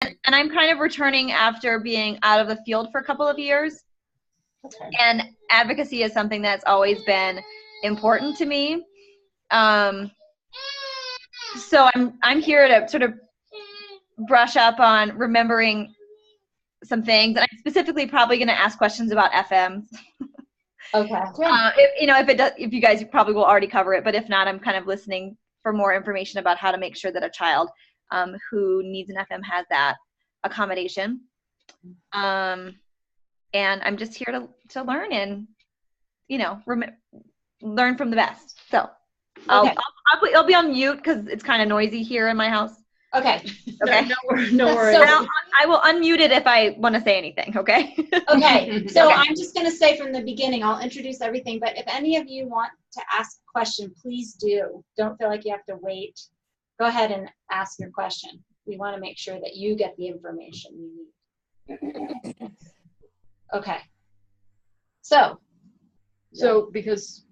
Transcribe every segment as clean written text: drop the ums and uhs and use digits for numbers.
And I'm kind of returning after being out of the field for a couple of years. Okay. And advocacy is something that's always been important to me. So I'm here to sort of brush up on remembering some things, and I'm specifically probably going to ask questions about FMs. Okay. If you guys probably will already cover it, but if not, I'm kind of listening for more information about how to make sure that a child who needs an FM has that accommodation. And I'm just here to learn and, learn from the best. So okay. I'll be on mute because it's kind of noisy here in my house. Okay. Okay. No worries. So I will unmute it if I want to say anything. Okay. Okay. So okay. I'm just going to say from the beginning, I'll introduce everything, but if any of you want to ask a question, please do. Don't feel like you have to wait. Go ahead and ask your question. We want to make sure that you get the information you need. Okay. So because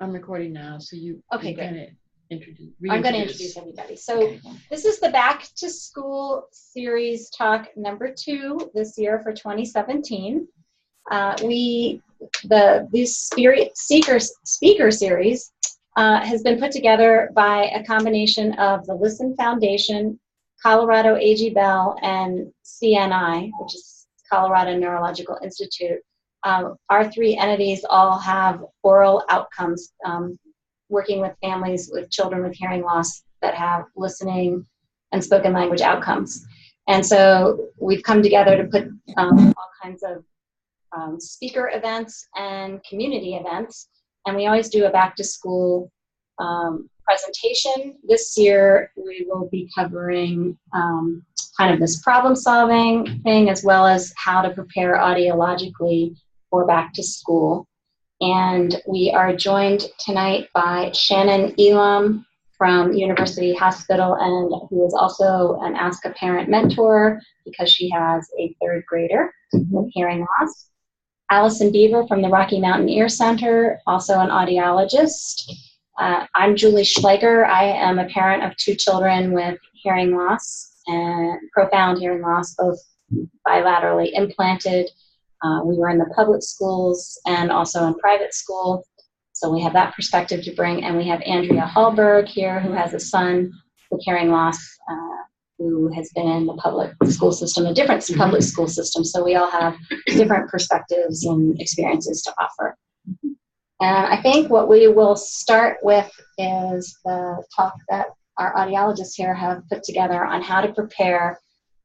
I'm recording now, so you okay, great. I'm going to introduce everybody. So this is the Back to School Series Talk number 2 this year for 2017. This speaker series has been put together by a combination of the Listen Foundation, Colorado A.G. Bell, and CNI, which is Colorado Neurological Institute. Our 3 entities all have oral outcomes, working with families with children with hearing loss that have listening and spoken language outcomes. And so we've come together to put all kinds of speaker events and community events. And we always do a back to school presentation. This year we will be covering kind of this problem solving thing, as well as how to prepare audiologically for back to school. And we are joined tonight by Shannon Elam from University Hospital, and who is also an Ask a Parent mentor because she has a 3rd grader with hearing loss. Allison Biever from the Rocky Mountain Ear Center, also an audiologist. I'm Julie Schlager. I am a parent of 2 children with hearing loss and profound hearing loss, both bilaterally implanted. We were in the public schools and also in private school, so we have that perspective to bring. And we have Andrea Hallberg here, who has a son with hearing loss, who has been in the public school system, a different public school system. So we all have different perspectives and experiences to offer. And I think what we will start with is the talk that our audiologists here have put together on how to prepare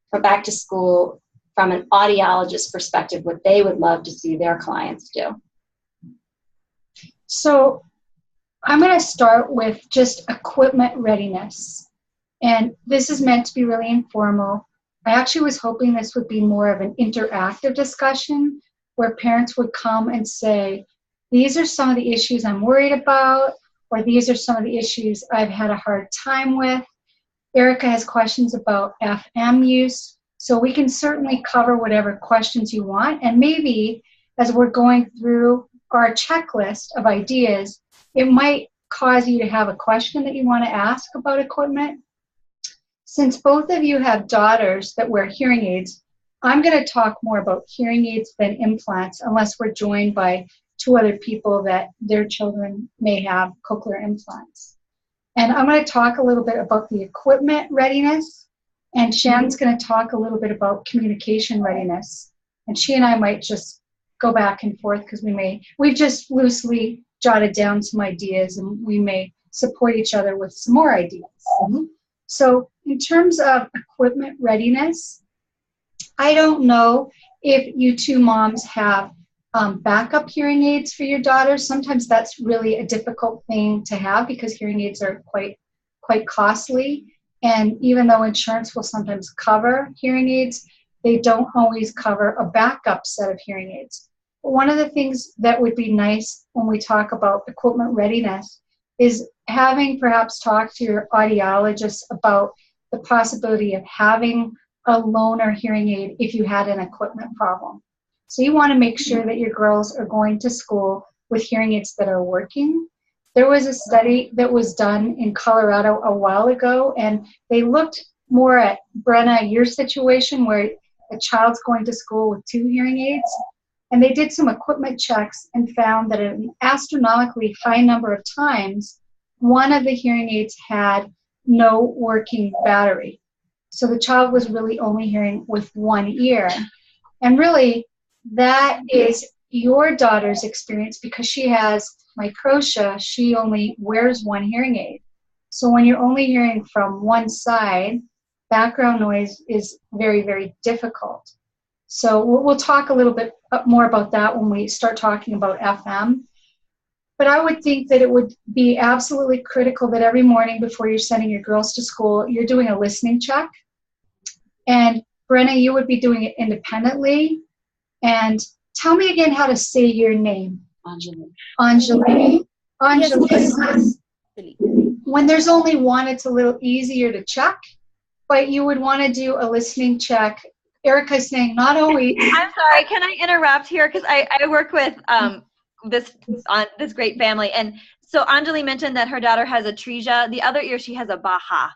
for back to school from an audiologist perspective, what they would love to see their clients do. So I'm going to start with just equipment readiness. And this is meant to be really informal. I actually was hoping this would be more of an interactive discussion where parents would come and say, these are some of the issues I'm worried about, or these are some of the issues I've had a hard time with. Erica has questions about FM use. So we can certainly cover whatever questions you want. And maybe as we're going through our checklist of ideas, it might cause you to have a question that you want to ask about equipment. Since both of you have daughters that wear hearing aids, I'm going to talk more about hearing aids than implants, unless we're joined by 2 other people that their children may have cochlear implants. And I'm going to talk a little bit about the equipment readiness. And Shannon's going to talk a little bit about communication readiness. And she and I might just go back and forth because we've just loosely jotted down some ideas, and we may support each other with some more ideas. Mm-hmm. So in terms of equipment readiness, I don't know if you 2 moms have backup hearing aids for your daughters. Sometimes that's really a difficult thing to have because hearing aids are quite costly. And even though insurance will sometimes cover hearing aids, they don't always cover a backup set of hearing aids. But one of the things that would be nice when we talk about equipment readiness is having perhaps talk to your audiologist about the possibility of having a loaner hearing aid if you had an equipment problem. So you want to make sure that your girls are going to school with hearing aids that are working. There was a study that was done in Colorado a while ago, and they looked more at Brenna, your situation where a child's going to school with 2 hearing aids. And they did some equipment checks and found that an astronomically high number of times, one of the hearing aids had no working battery. So the child was really only hearing with one ear. And really, that is your daughter's experience because she has microtia. She only wears one hearing aid. So when you're only hearing from one side, background noise is very, very difficult. So we'll talk a little bit more about that when we start talking about FM. But I would think that it would be absolutely critical that every morning before you're sending your girls to school, you're doing a listening check. And Brenna, you would be doing it independently. And tell me again how to say your name. Anjali. Anjali. Yes. When there's only one, it's a little easier to check, but you would want to do a listening check. Erica's saying not always. I'm sorry, can I interrupt here? Because I work with this great family. And so Anjali mentioned that her daughter has a atresia. The other ear, she has a baha.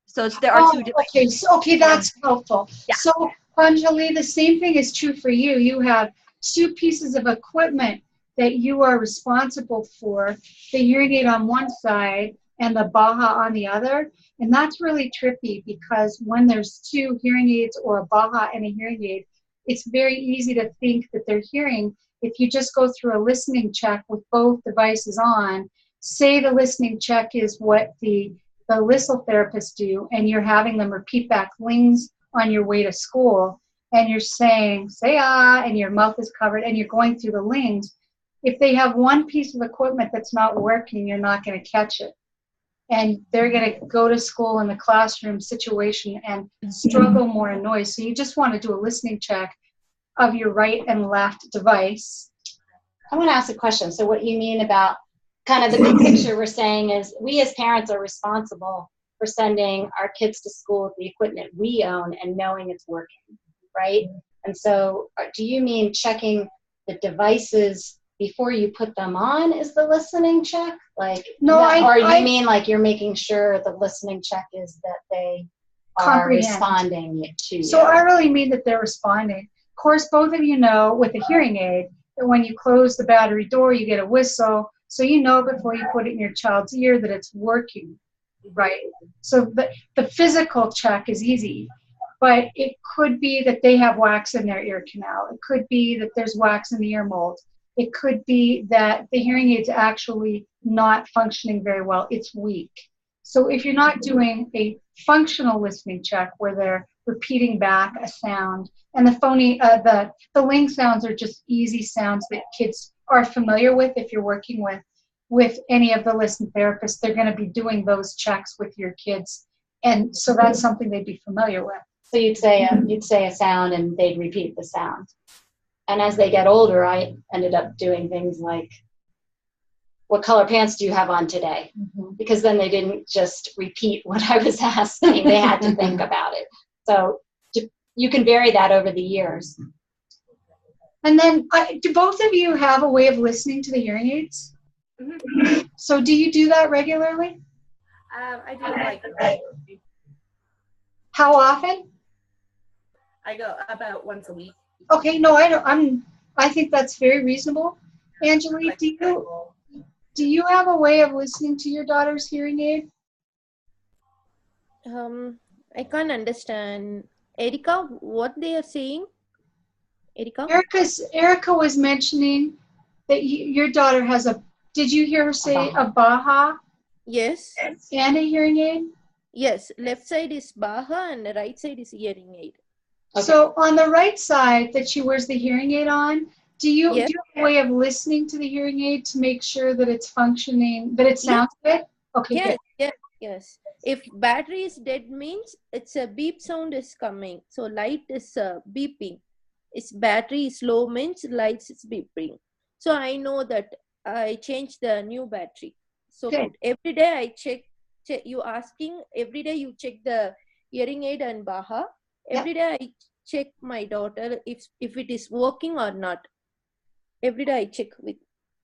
So there are two different. Okay, that's helpful. Yeah. So Anjali, the same thing is true for you. You have 2 pieces of equipment that you are responsible for, the hearing aid on one side and the baha on the other. And that's really tricky because when there's 2 hearing aids or a baha and a hearing aid, it's very easy to think that they're hearing. If you just go through a listening check with both devices on, say the listening check is what the LISL therapists do, and you're having them repeat back lings on your way to school, and you're saying, say ah, and your mouth is covered, and you're going through the lings. If they have one piece of equipment that's not working, you're not going to catch it. And they're going to go to school in the classroom situation and struggle more in noise. So you just want to do a listening check of your right and left device. I want to ask a question. So what you mean about kind of the big picture we're saying is we as parents are responsible for sending our kids to school with the equipment we own and knowing it's working, right? And so do you mean checking the devices before you put them on is the listening check? Like, no, or you mean like you're making sure the listening check is that they are responding to you? So I really mean that they're responding. Of course, both of you know with a hearing aid that when you close the battery door, you get a whistle. So you know before you put it in your child's ear that it's working, right? So the physical check is easy. But it could be that they have wax in their ear canal. It could be that there's wax in the ear mold. It could be that the hearing aid's actually not functioning very well. It's weak. So if you're not doing a functional listening check where they're repeating back a sound, and the ling sounds are just easy sounds that kids are familiar with. If you're working with any of the listen therapists, they're going to be doing those checks with your kids. And so that's something they'd be familiar with. So you'd say a sound and they'd repeat the sound. And as they get older, I ended up doing things like, what color pants do you have on today? Mm-hmm. Because then they didn't just repeat what I was asking. They had to think about it. So you can vary that over the years. And then do both of you have a way of listening to the hearing aids? Mm-hmm. So do you do that regularly? I do like regularly. How often? I go about once a week. Okay, no, I think that's very reasonable. Anjali, do you have a way of listening to your daughter's hearing aid? I can't understand. Erica, what they are saying? Erica? Erica was mentioning that your daughter has did you hear her say a baha? Yes. And a hearing aid? Yes, left side is baha and the right side is hearing aid. Okay. So on the right side that she wears the hearing aid on, do you have a way of listening to the hearing aid to make sure that it's functioning, that it sounds good? Okay, Yes. If battery is dead means it's a beep sound is coming. So light is beeping. Its battery is low means lights is beeping. So I know that I changed the new battery. So every day I check, you asking, every day you check the hearing aid and baha. Every day I check my daughter if it is working or not. Every day I check with.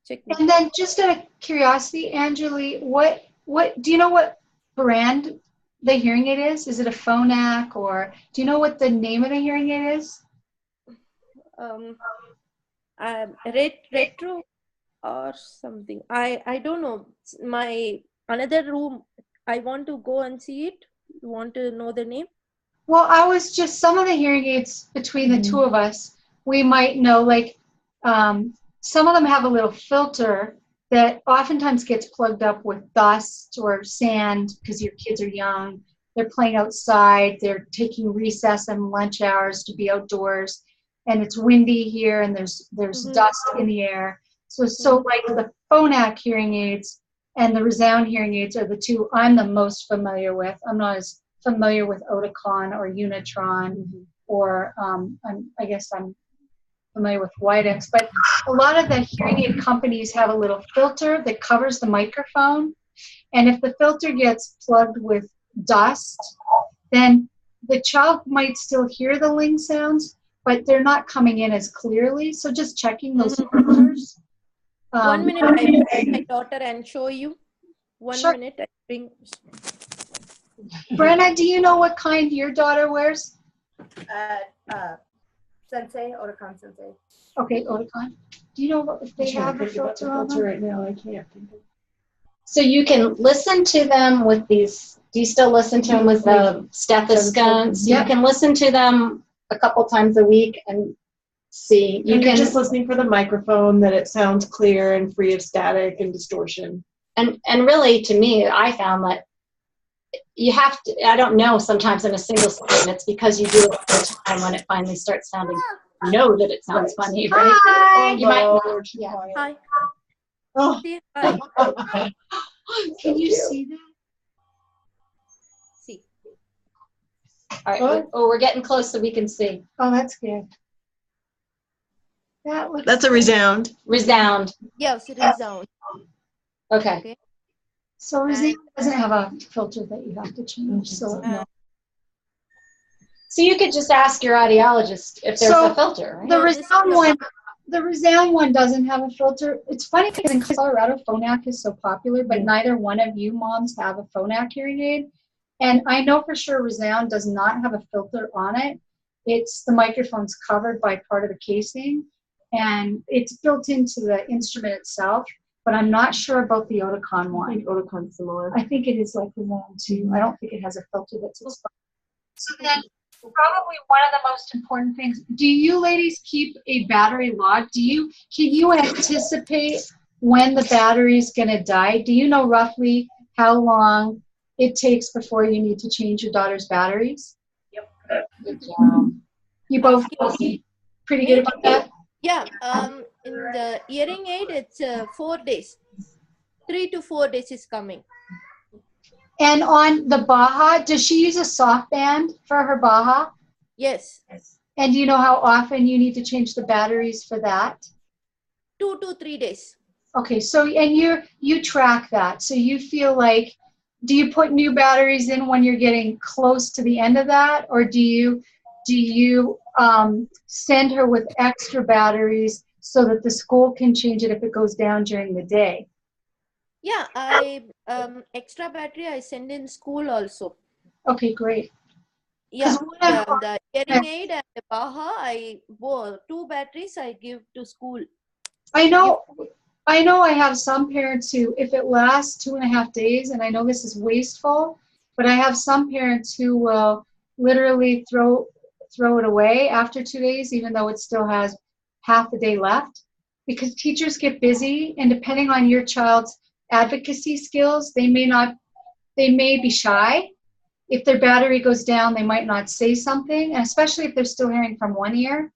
And then just out of curiosity, Anjali, what do you know what brand the hearing aid is? Is it a Phonak, or do you know what the name of the hearing aid is? Retro or something. I don't know. My another room. I want to go and see it. You want to know the name? Well, I was just, some of the hearing aids between the two of us, we might know, like, some of them have a little filter that oftentimes gets plugged up with dust or sand because your kids are young. They're playing outside. They're taking recess and lunch hours to be outdoors. And it's windy here, and there's dust in the air. So like the Phonak hearing aids and the Resound hearing aids are the two I'm the most familiar with. I'm not as familiar with Oticon or Unitron, or I guess I'm familiar with Widex. But a lot of the hearing aid companies have a little filter that covers the microphone. And if the filter gets plugged with dust, then the child might still hear the ling sounds, but they're not coming in as clearly. So just checking those filters. 1 minute, I bring my daughter and show you. One Sure. minute, I bring. Brenna, do you know what kind your daughter wears? Sensei, Oticon Sensei. Okay, Oticon. Do you know if they have a filter on them? right now. I can't think of. So you can listen to them with these, do you still listen to them with the stethoscopes? Yeah. You can listen to them a couple times a week and see. You And you're can just listening for the microphone, that it sounds clear and free of static and distortion. and really, to me, I found that you have to, I don't know, sometimes in a single session, it's because you do it all the time when it finally starts sounding, you know that it sounds funny, right? Hi. You might not. Or Yeah. Hi. Oh. See, hi. Can you see that? See. All right. Oh, we're getting close so we can see. Oh, that's good. That looks. That's a Resound. Resound. Yes, Resound. Okay. So Resound doesn't have a filter that you have to change. So no. So you could just ask your audiologist if there's So a filter, right? The No, this Resound is- one, the Resound one doesn't have a filter. It's funny because in Colorado, Phonak is so popular, but neither one of you moms have a Phonak hearing aid. And I know for sure Resound does not have a filter on it. It's the microphone's covered by part of the casing, and it's built into the instrument itself. But I'm not sure about the Oticon I one. think Oticon's similar. I think it is like the one too. I don't think it has a filter that's expired. So then, probably one of the most important things. Do you ladies keep a battery log? Can you anticipate when the battery is going to die? Do you know roughly how long it takes before you need to change your daughter's batteries? Good job. You both pretty good about that? Yeah. In the hearing aid, it's 4 days. 3 to 4 days is coming. And on the Baja, does she use a soft band for her Baja? Yes. And do you know how often you need to change the batteries for that? 2 to 3 days. Okay, so and you track that. So you feel like, do you put new batteries in when you're getting close to the end of that, or do you send her with extra batteries so that the school can change it if it goes down during the day? Yeah, I extra battery I send in school also. Okay, great. Yeah, 'Cause the hearing aid and the Baha, two batteries I give to school. I know I have some parents who, if it lasts 2.5 days, and I know this is wasteful, but I have some parents who will literally throw it away after 2 days, even though it still has half the day left, because teachers get busy, and depending on your child's advocacy skills, they may be shy. If their battery goes down, they might not say something, and especially if they're still hearing from one ear.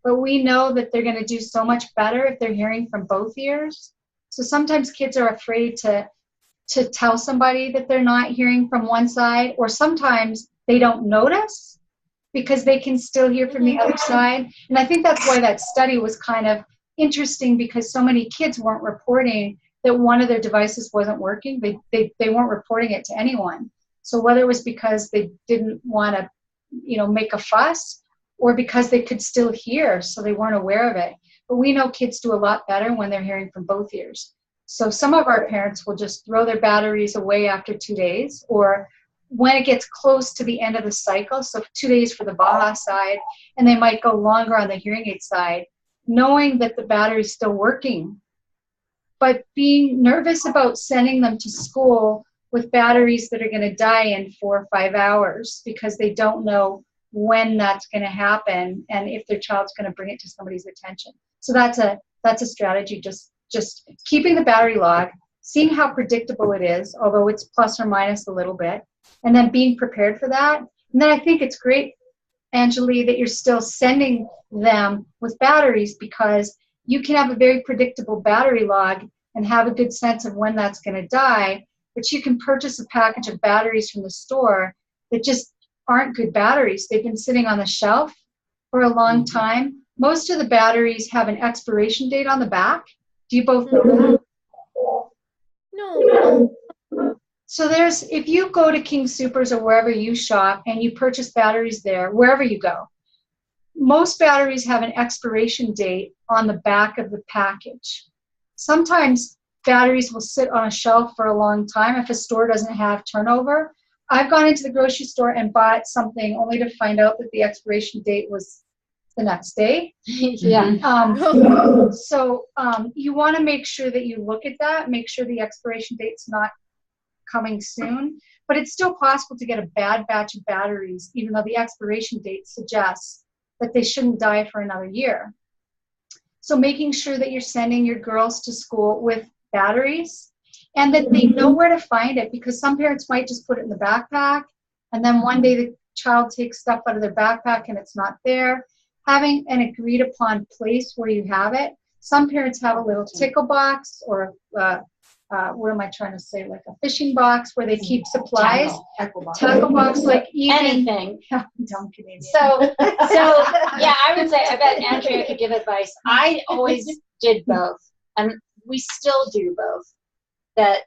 But we know that they're going to do so much better if they're hearing from both ears. So sometimes kids are afraid to tell somebody that they're not hearing from one side, or sometimes they don't notice because they can still hear from the other side. And I think that's why that study was kind of interesting, because so many kids weren't reporting that one of their devices wasn't working. They weren't reporting it to anyone. So whether it was because they didn't want to, make a fuss, or because they could still hear, so they weren't aware of it. But we know kids do a lot better when they're hearing from both ears. So some of our parents will just throw their batteries away after 2 days, or when it gets close to the end of the cycle, so 2 days for the Baja side, and they might go longer on the hearing aid side, knowing that the battery's still working, but being nervous about sending them to school with batteries that are going to die in 4 or 5 hours because they don't know when that's going to happen and if their child's going to bring it to somebody's attention. So that's a strategy, just keeping the battery log, seeing how predictable it is, although it's plus or minus a little bit, and then being prepared for that. And then I think it's great, Angeli, that you're still sending them with batteries, because you can have a very predictable battery log and have a good sense of when that's going to die, but you can purchase a package of batteries from the store that just aren't good batteries. They've been sitting on the shelf for a long time. Most of the batteries have an expiration date on the back. Do you both know that? No. So if you go to King Soopers or wherever you shop and you purchase batteries there, wherever you go, most batteries have an expiration date on the back of the package. Sometimes batteries will sit on a shelf for a long time if a store doesn't have turnover. I've gone into the grocery store and bought something only to find out that the expiration date was the next day. Yeah. So you want to make sure that you look at that, make sure the expiration date's not coming soon, but it's still possible to get a bad batch of batteries, even though the expiration date suggests that they shouldn't die for another year. So making sure that you're sending your girls to school with batteries and that they know where to find it, because some parents might just put it in the backpack and then one day the child takes stuff out of their backpack and it's not there. Having an agreed upon place where you have it. Some parents have a little tickle box or what am I trying to say, like a fishing box where they keep supplies. Tackle box, like even Anything. dumb Canadian. So yeah, I would say, I bet Andrea could give advice. I always did both, and we still do both. That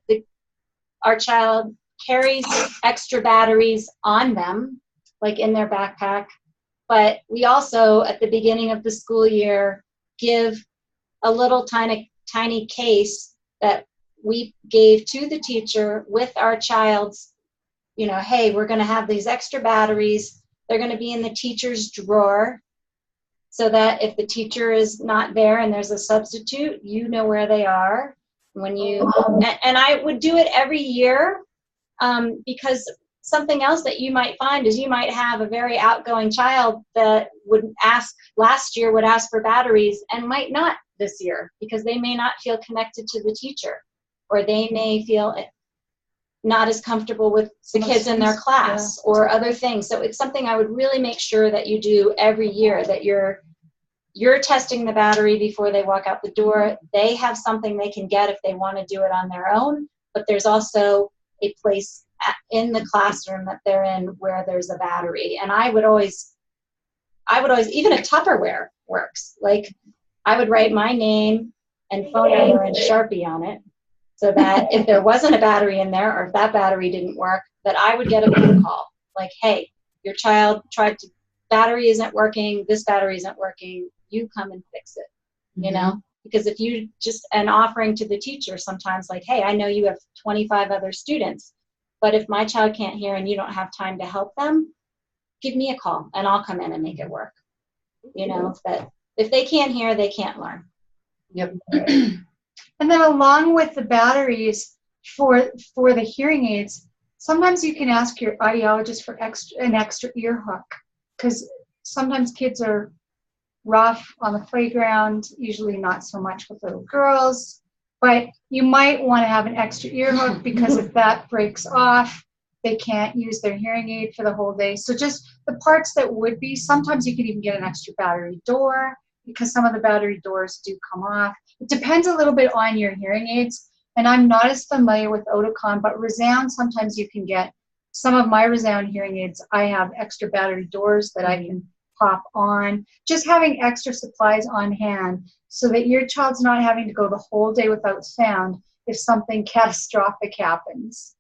our child carries extra batteries on them, like in their backpack, but we also, at the beginning of the school year, give a little tiny case that we gave to the teacher with our child's, hey, we're going to have these extra batteries. They're going to be in the teacher's drawer so that if the teacher is not there and there's a substitute, you know where they are. And I would do it every year because something else that you might find is you might have a very outgoing child that last year would ask for batteries and might not this year because they may not feel connected to the teacher, or they may feel not as comfortable with the kids in their class or other things. So it's something I would really make sure that you do every year, that you're testing the battery before they walk out the door. They have something they can get if they want to do it on their own, but there's also a place in the classroom that they're in where there's a battery. And I would always, even a Tupperware works. Like I would write my name and phone number and Sharpie on it so that if there wasn't a battery in there or if that battery didn't work, that I would get a phone call. Like, hey, your child battery isn't working, this battery isn't working, you come and fix it, Because if you an offering to the teacher sometimes like, hey, I know you have 25 other students, but if my child can't hear and you don't have time to help them, give me a call and I'll come in and make it work. That if they can't hear, they can't learn. Yep. And then along with the batteries for the hearing aids, sometimes you can ask your audiologist for an extra ear hook, because sometimes kids are rough on the playground, usually not so much with little girls, but you might want to have an extra ear hook because if that breaks off, they can't use their hearing aid for the whole day. So just the parts that would be, sometimes you can even get an extra battery door because some of the battery doors do come off. It depends a little bit on your hearing aids, and I'm not as familiar with Oticon, but Resound, sometimes you can get some of my Resound hearing aids. I have extra battery doors that I can pop on. Just having extra supplies on hand so that your child's not having to go the whole day without sound if something catastrophic happens.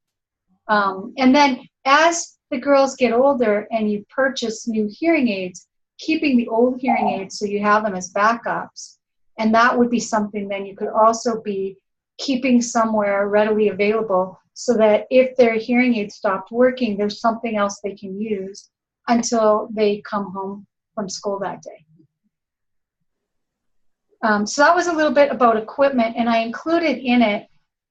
And then as the girls get older and you purchase new hearing aids, keeping the old hearing aids so you have them as backups. And that would be something then you could also be keeping somewhere readily available so that if their hearing aid stopped working, there's something else they can use until they come home from school that day. So that was a little bit about equipment, and I included in it,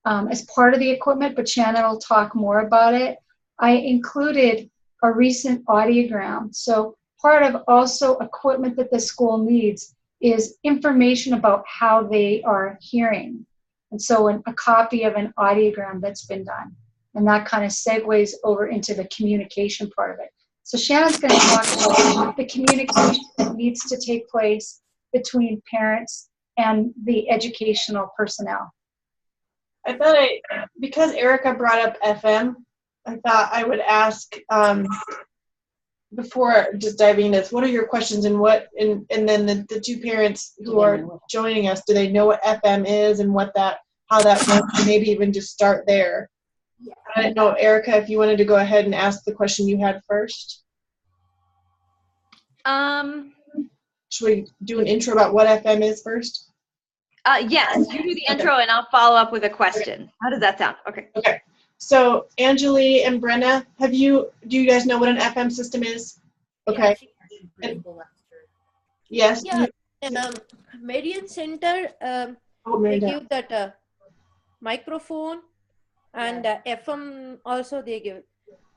as part of the equipment, but Shannon will talk more about it, I included a recent audiogram. So part of also equipment that the school needs is information about how they are hearing. And so a copy of an audiogram that's been done. And that kind of segues over into the communication part of it. So Shannon's going to talk about the communication that needs to take place between parents and the educational personnel. I thought because Erica brought up FM, I thought I would ask, before just diving into this, what are your questions, and then the two parents who are joining us, do they know what FM is and how that works, and maybe even just start there? Yeah. I didn't know, Erica, if you wanted to go ahead and ask the question you had first. Should we do an intro about what FM is first? Yes, you do the intro and I'll follow up with a question. How does that sound? Okay. Okay. So Anjali and Brenna, do you guys know what an FM system is? Okay. Yes. Yeah. Marian Center, they give that microphone, and FM also they give.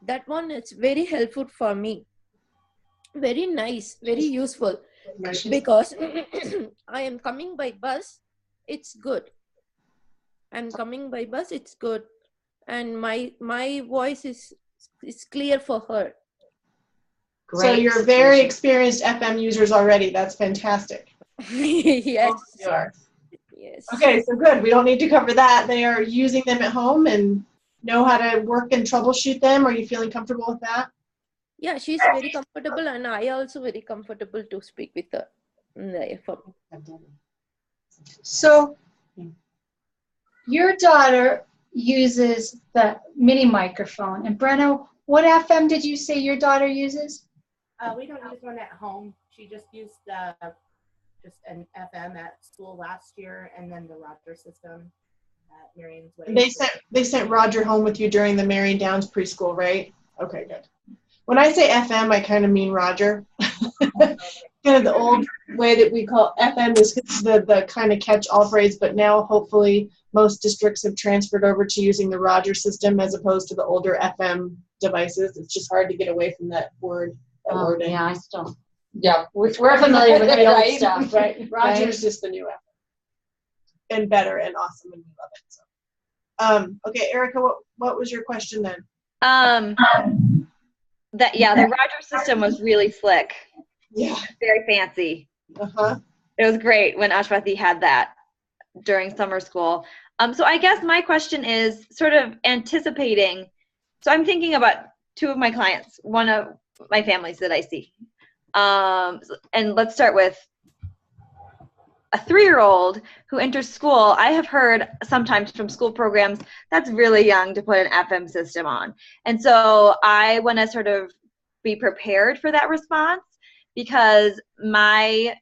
That one, it's very helpful for me. Very nice, very useful, because I am coming by bus, it's good. I'm coming by bus, it's good. And my voice is clear for her. Great. So you're very experienced FM users already. That's fantastic. Yes. You are. Yes. Okay, so good. We don't need to cover that. They are using them at home and know how to work and troubleshoot them. Are you feeling comfortable with that? Yeah, she's very comfortable, and I also very comfortable to speak with her in the FM. So your daughter uses the mini microphone. And Brenna, what FM did you say your daughter uses? We don't use one at home. She just used just an FM at school last year, and then the Roger system at Marion's Way. They sent Roger home with you during the Marion Downs preschool, right? Okay, good. When I say FM, I kind of mean Roger. Kind of the old way that we call FM is the kind of catch-all phrase, but now hopefully most districts have transferred over to using the Roger system as opposed to the older FM devices. It's just hard to get away from that wording. Yeah, I still. Yeah, We're familiar with the old Right. stuff. Right. Roger's just the new FM. And better and awesome, and we love it. So, okay, Erica, what was your question then? The Roger system was really slick. Yeah. Very fancy. Uh-huh. It was great when Ashwathi had that during summer school. So I guess my question is sort of anticipating. So I'm thinking about two of my clients, one of my families that I see. And let's start with a 3-year-old who enters school. I have heard sometimes from school programs that's really young to put an FM system on. And so I want to sort of be prepared for that response, because in my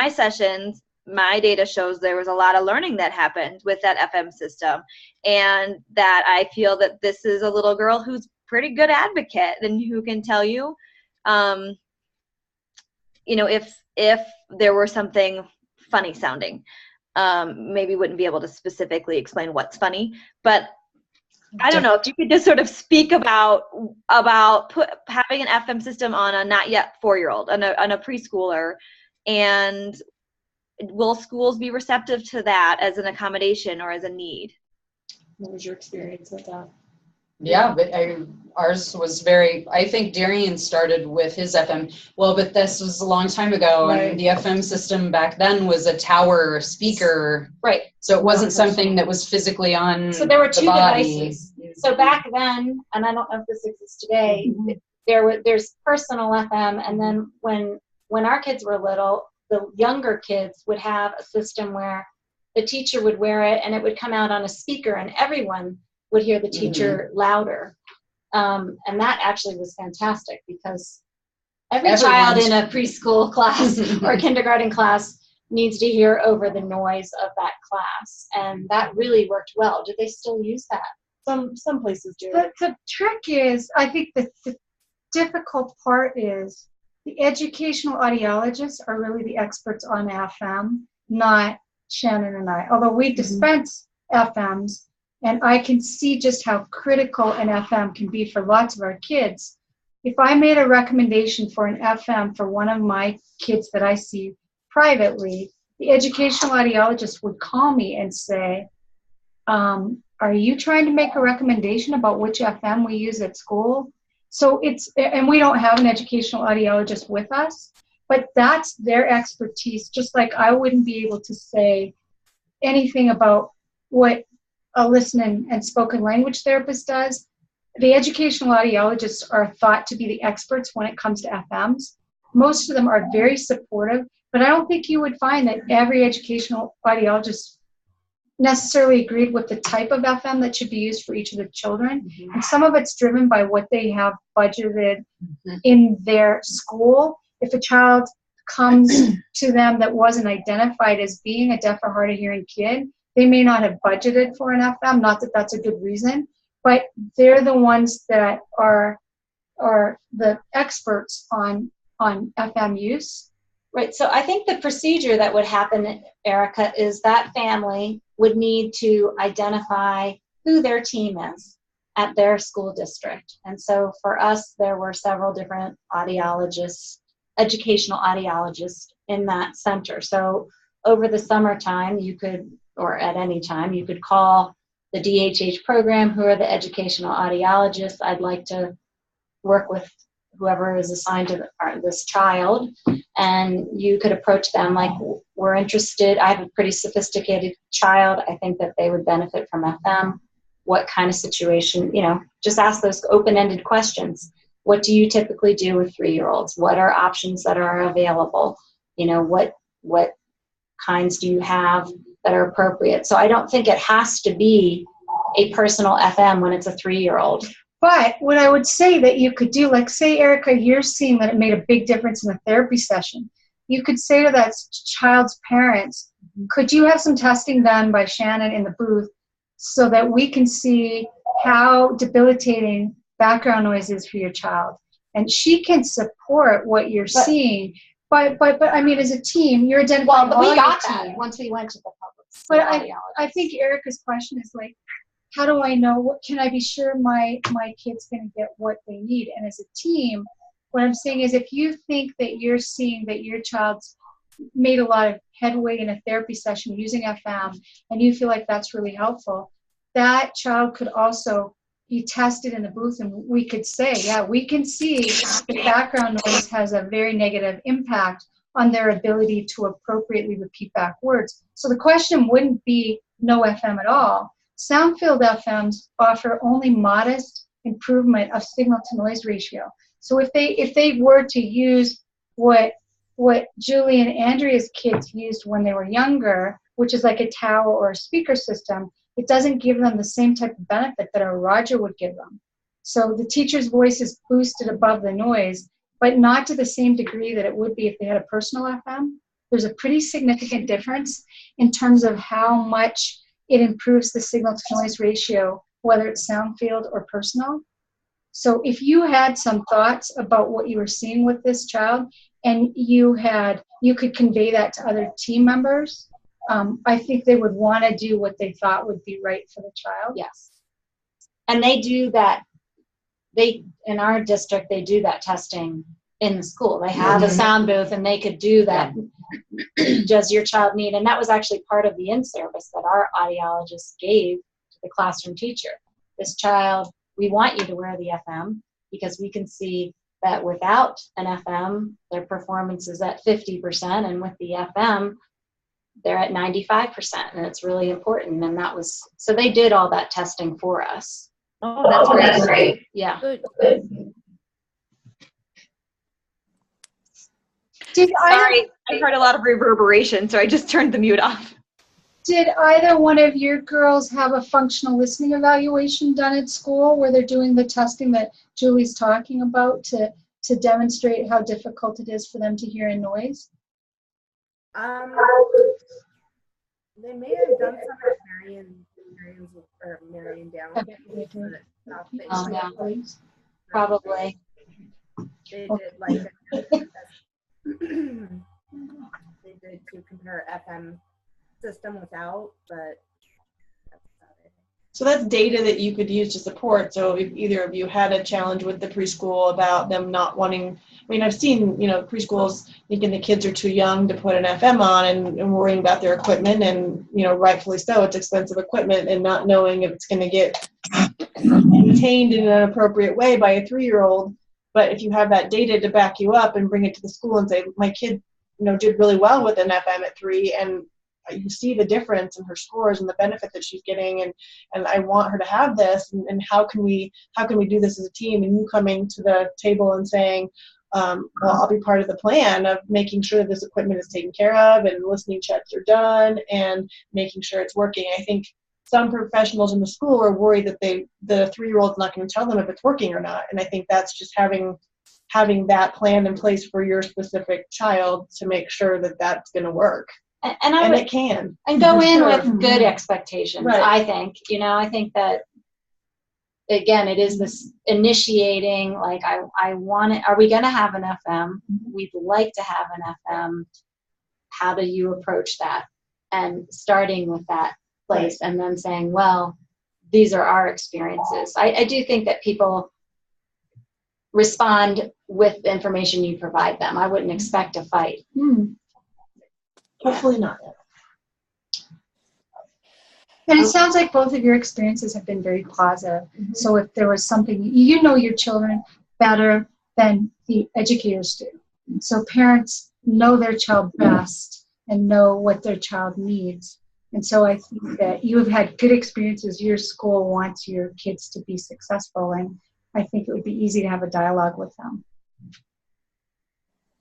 sessions, my data shows there was a lot of learning that happened with that FM system, and that I feel that this is a little girl who's pretty good advocate and who can tell you, if there were something funny sounding, maybe wouldn't be able to specifically explain what's funny, but I don't know if you could just sort of speak about having an FM system on a not yet 4-year-old, on a preschooler, and will schools be receptive to that as an accommodation or as a need? What was your experience with that? Yeah, but ours was I think Darian started with his FM. Well, but this was a long time ago, right. And the FM system back then was a tower speaker. Right. So it wasn't something that was physically on. So there were two body. devices. So back then, and I don't know if this exists today, there's personal FM, and then when our kids were little, the younger kids would have a system where the teacher would wear it and it would come out on a speaker, and everyone would hear the teacher louder. And that actually was fantastic, because every child in a preschool class or kindergarten class needs to hear over the noise of that class. And that really worked well. Do they still use that? Some places do. The trick is, I think the difficult part is the educational audiologists are really the experts on FM, not Shannon and I. Although we dispense FMs, and I can see just how critical an FM can be for lots of our kids. If I made a recommendation for an FM for one of my kids that I see privately, the educational audiologist would call me and say, are you trying to make a recommendation about which FM we use at school? So and we don't have an educational audiologist with us, but that's their expertise. Just like I wouldn't be able to say anything about what a listening and spoken language therapist does. The educational audiologists are thought to be the experts when it comes to FMs. Most of them are very supportive, but I don't think you would find that every educational audiologist necessarily agreed with the type of FM that should be used for each of the children. And some of it's driven by what they have budgeted in their school. If a child comes to them that wasn't identified as being a deaf or hard of hearing kid, they may not have budgeted for an FM, not that that's a good reason, but they're the ones that are the experts on FM use. Right, so I think the procedure that would happen, Erica, is that family would need to identify who their team is at their school district. And so for us, there were several different audiologists, educational audiologists in that center. So over the summertime, you could, or at any time, you could call the DHH program, who are the educational audiologists. I'd like to work with whoever is assigned to this child, and you could approach them like, we're interested. I have a pretty sophisticated child. I think that they would benefit from FM. What kind of situation, just ask those open-ended questions. What do you typically do with 3-year-olds? What are options that are available? What kinds do you have that are appropriate? So I don't think it has to be a personal FM when it's a 3-year-old. But what I would say that you could do, like say, Erica, you're seeing that it made a big difference in the therapy session. You could say to that child's parents, could you have some testing done by Shannon in the booth so that we can see how debilitating background noise is for your child? And she can support what you're seeing. But I mean, as a team, you're identifying. Well, but we got that once we went to the public. But I think Erica's question is like, how do I know, what can I be sure my kid's going to get what they need? And as a team, what I'm saying is if you think that you're seeing that your child's made a lot of headway in a therapy session using FM and you feel like that's really helpful, that child could also be tested in the booth, and we could say, yeah, we can see that background noise has a very negative impact on their ability to appropriately repeat back words. So the question wouldn't be no FM at all. Sound-filled FMs offer only modest improvement of signal-to-noise ratio. So if they were to use what Julie and Andrea's kids used when they were younger, which is like a tower or a speaker system, it doesn't give them the same type of benefit that a Roger would give them. So the teacher's voice is boosted above the noise, but not to the same degree that it would be if they had a personal FM. There's a pretty significant difference in terms of how much it improves the signal-to-noise ratio, whether it's sound-field or personal. So if you had some thoughts about what you were seeing with this child, and you could convey that to other team members, I think they would want to do what they thought would be right for the child. Yes. And they do that. In our district, they do that testing in the school. They have a sound booth, and they could do that. Does your child need? And that was actually part of the in-service that our audiologist gave to the classroom teacher. This child, we want you to wear the FM because we can see that without an FM, their performance is at 50%, and with the FM, they're at 95%, and it's really important. And that was, so they did all that testing for us. Oh, that's great. Yeah. Good. Sorry, I heard a lot of reverberation, so I just turned the mute off. Did either one of your girls have a functional listening evaluation done at school where they're doing the testing that Julie's talking about to demonstrate how difficult it is for them to hear in noise? They may have done some at Marion Marion Downs. Okay, we do. but not the- Oh, yeah. Please. Probably. They did like they did to compare FM system without, but that's about it. So that's data that you could use to support. So if either of you had a challenge with the preschool about them not wanting, I mean, I've seen, preschools thinking the kids are too young to put an FM on and worrying about their equipment, and, rightfully so, it's expensive equipment, and not knowing if it's going to get maintained in an appropriate way by a 3-year-old. But if you have that data to back you up and bring it to the school and say, my kid, did really well with an FM at 3, and you see the difference in her scores and the benefit that she's getting, and I want her to have this, and how can we do this as a team, and you coming to the table and saying, well, I'll be part of the plan of making sure that this equipment is taken care of and listening checks are done and making sure it's working. I think some professionals in the school are worried that the 3-year-old's not going to tell them if it's working or not, and I think that's just having that plan in place for your specific child to make sure that that's going to work. And it can. And go in Sure. with good expectations, Right. I think. I think that, again, it is this initiating, like, I want it. Are we going to have an FM? We'd like to have an FM. How do you approach that? And starting with that place, and then saying, well, these are our experiences. I do think that people respond with the information you provide them. I wouldn't expect a fight. Hopefully not. And it sounds like both of your experiences have been very positive. So if there was something, your children better than the educators do. So parents know their child best and know what their child needs. And so I think that you have had good experiences. Your school wants your kids to be successful, and I think it would be easy to have a dialogue with them.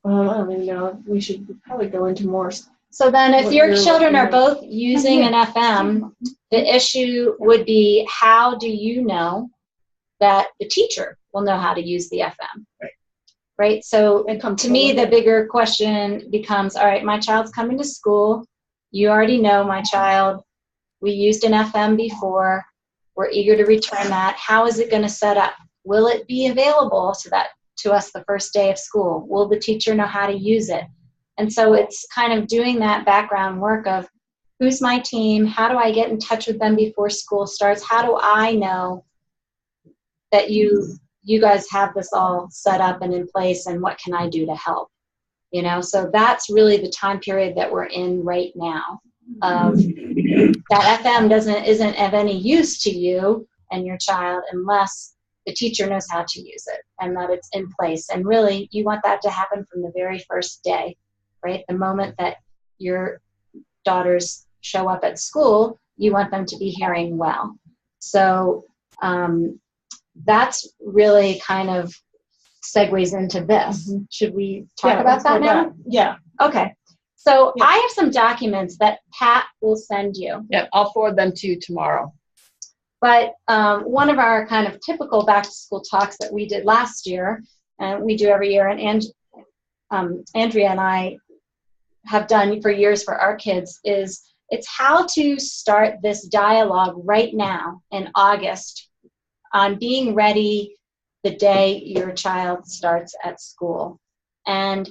I don't even know. We should probably go into more. So then if What your you're children are looking at. both using an FM, the issue would be, how do you know that the teacher will know how to use the FM? Right? So to me, the bigger question becomes, all right, my child's coming to school. You already know my child. We used an FM before. We're eager to return that. How is it going to set up? Will it be available to us the first day of school? Will the teacher know how to use it? And so it's kind of doing that background work of, who's my team? How do I get in touch with them before school starts? How do I know that you guys have this all set up and in place, and what can I do to help? So that's really the time period that we're in right now. That FM isn't of any use to you and your child unless the teacher knows how to use it and that it's in place. And really, you want that to happen from the very first day, right? The moment that your daughters show up at school, you want them to be hearing well. So that's really kind of segues into this. Should we talk about that now? Yeah. Okay. So Yeah. I have some documents that Pat will send you. Yeah, I'll forward them to you tomorrow. But one of our kind of typical back-to-school talks that we did last year, and we do every year, and Andrea and I have done for years for our kids, is it's how to start this dialogue right now in August on being ready the day your child starts at school. And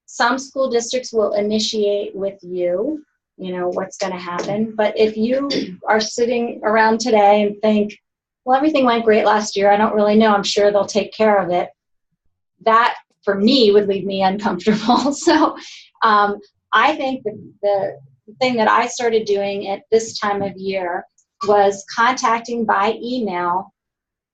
some school districts will initiate with you, what's going to happen. But if you are sitting around today and think, well, everything went great last year, I don't really know, I'm sure they'll take care of it, that for me would leave me uncomfortable. So I think the thing that I started doing at this time of year was contacting by email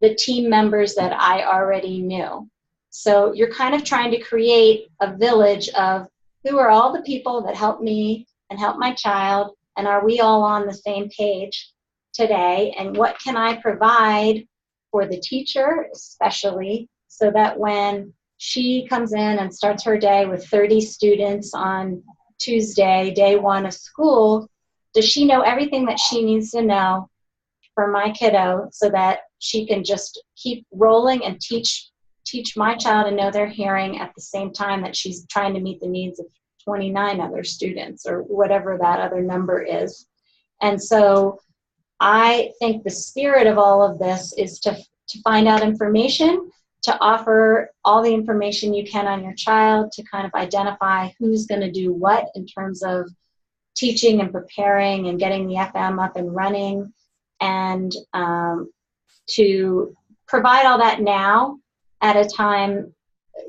the team members that I already knew. So you're kind of trying to create a village of, who are all the people that help me and help my child, and are we all on the same page today, and what can I provide for the teacher especially, so that when she comes in and starts her day with 30 students on Tuesday, day 1 of school, does she know everything that she needs to know for my kiddo, so that she can just keep rolling and teach my child and know they're hearing at the same time that she's trying to meet the needs of 29 other students, or whatever that other number is. And so I think the spirit of all of this is to find out information, to offer all the information you can on your child, to kind of identify who's going to do what in terms of teaching and preparing and getting the FM up and running, and to provide all that now at a time,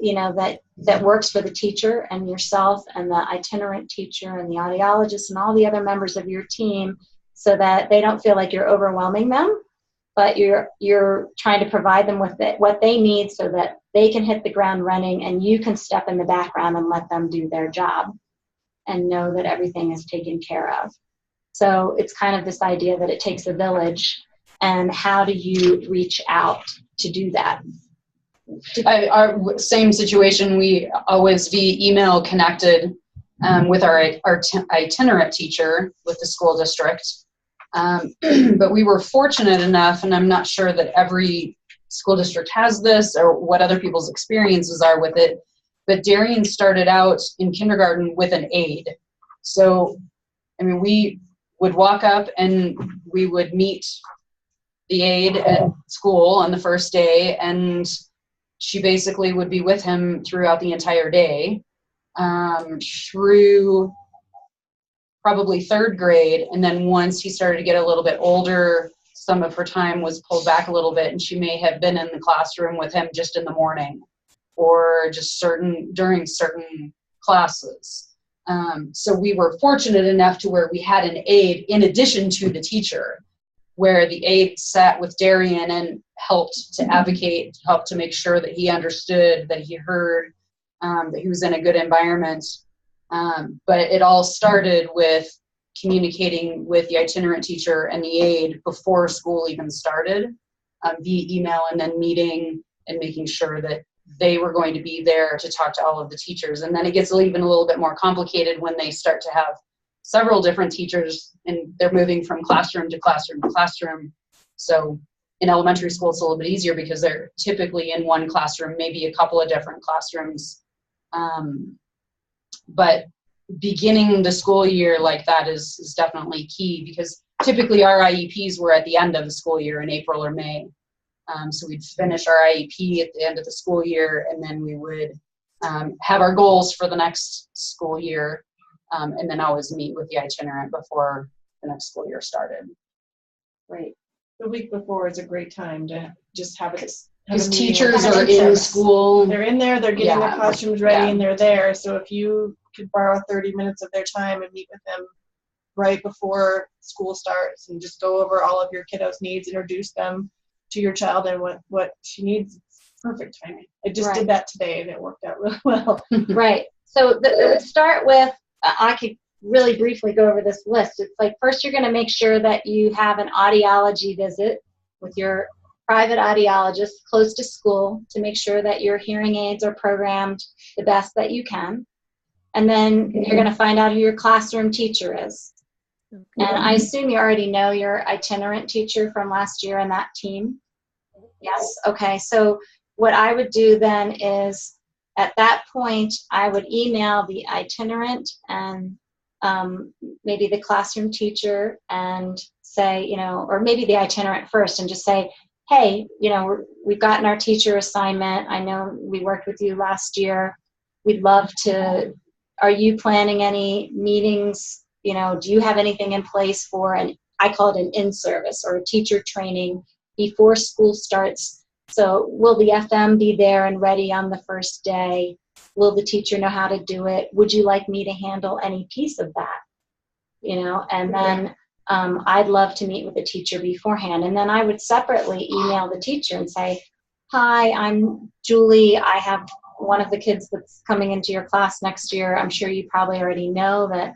you know, that works for the teacher and yourself and the itinerant teacher and the audiologist and all the other members of your team, so that they don't feel like you're overwhelming them, but you're trying to provide them with what they need so that they can hit the ground running, and you can step in the background and let them do their job and know that everything is taken care of. So it's kind of this idea that it takes a village, and how do you reach out to do that? Our same situation, we always via email connected with our itinerant teacher with the school district. But we were fortunate enough, and I'm not sure that every school district has this or what other people's experiences are with it, but Darien started out in kindergarten with an aide. So, I mean, we would walk up and we would meet the aide at school on the first day, and she basically would be with him throughout the entire day through probably third grade. And then once he started to get a little bit older, some of her time was pulled back a little bit, and she may have been in the classroom with him just in the morning or just during certain classes. So we were fortunate enough to where we had an aide in addition to the teacher, where the aide sat with Darien and helped to advocate, helped to make sure that he understood, that he heard, that he was in a good environment. But it all started with communicating with the itinerant teacher and the aide before school even started, via email, and then meeting and making sure that they were going to be there to talk to all of the teachers. And then it gets even a little bit more complicated when they start to have several different teachers and they're moving from classroom to classroom to classroom. So in elementary school, it's a little bit easier because they're typically in one classroom, maybe a couple of different classrooms. But beginning the school year like that is definitely key, because typically our IEPs were at the end of the school year in April or May. So we'd finish our IEP at the end of the school year, and then we would have our goals for the next school year, and then always meet with the itinerant before the next school year started. Right. The week before is a great time to just have it. Because teachers are in school. They're in there, they're getting their classrooms ready, Yeah. and they're there. So if you could borrow 30 minutes of their time and meet with them right before school starts and just go over all of your kiddos' needs, introduce them to your child and what she needs, perfect timing. I just did that today and it worked out really well. Right. So start with, I could really briefly go over this list. It's like, first you're going to make sure that you have an audiology visit with your private audiologist close to school to make sure that your hearing aids are programmed the best that you can. And then you're going to find out who your classroom teacher is. And I assume you already know your itinerant teacher from last year and that team. Yes. Okay. So what I would do then is, at that point, I would email the itinerant and maybe the classroom teacher and say, you know, or maybe the itinerant first, and just say, hey, you know, we've gotten our teacher assignment. I know we worked with you last year. We'd love to, are you planning any meetings? You know, do you have anything in place for I call it an in-service or a teacher training before school starts? So will the FM be there and ready on the first day? Will the teacher know how to do it? Would you like me to handle any piece of that? You know, and then I'd love to meet with the teacher beforehand. And then I would separately email the teacher and say, hi, I'm Julie. I have one of the kids that's coming into your class next year. I'm sure you probably already know that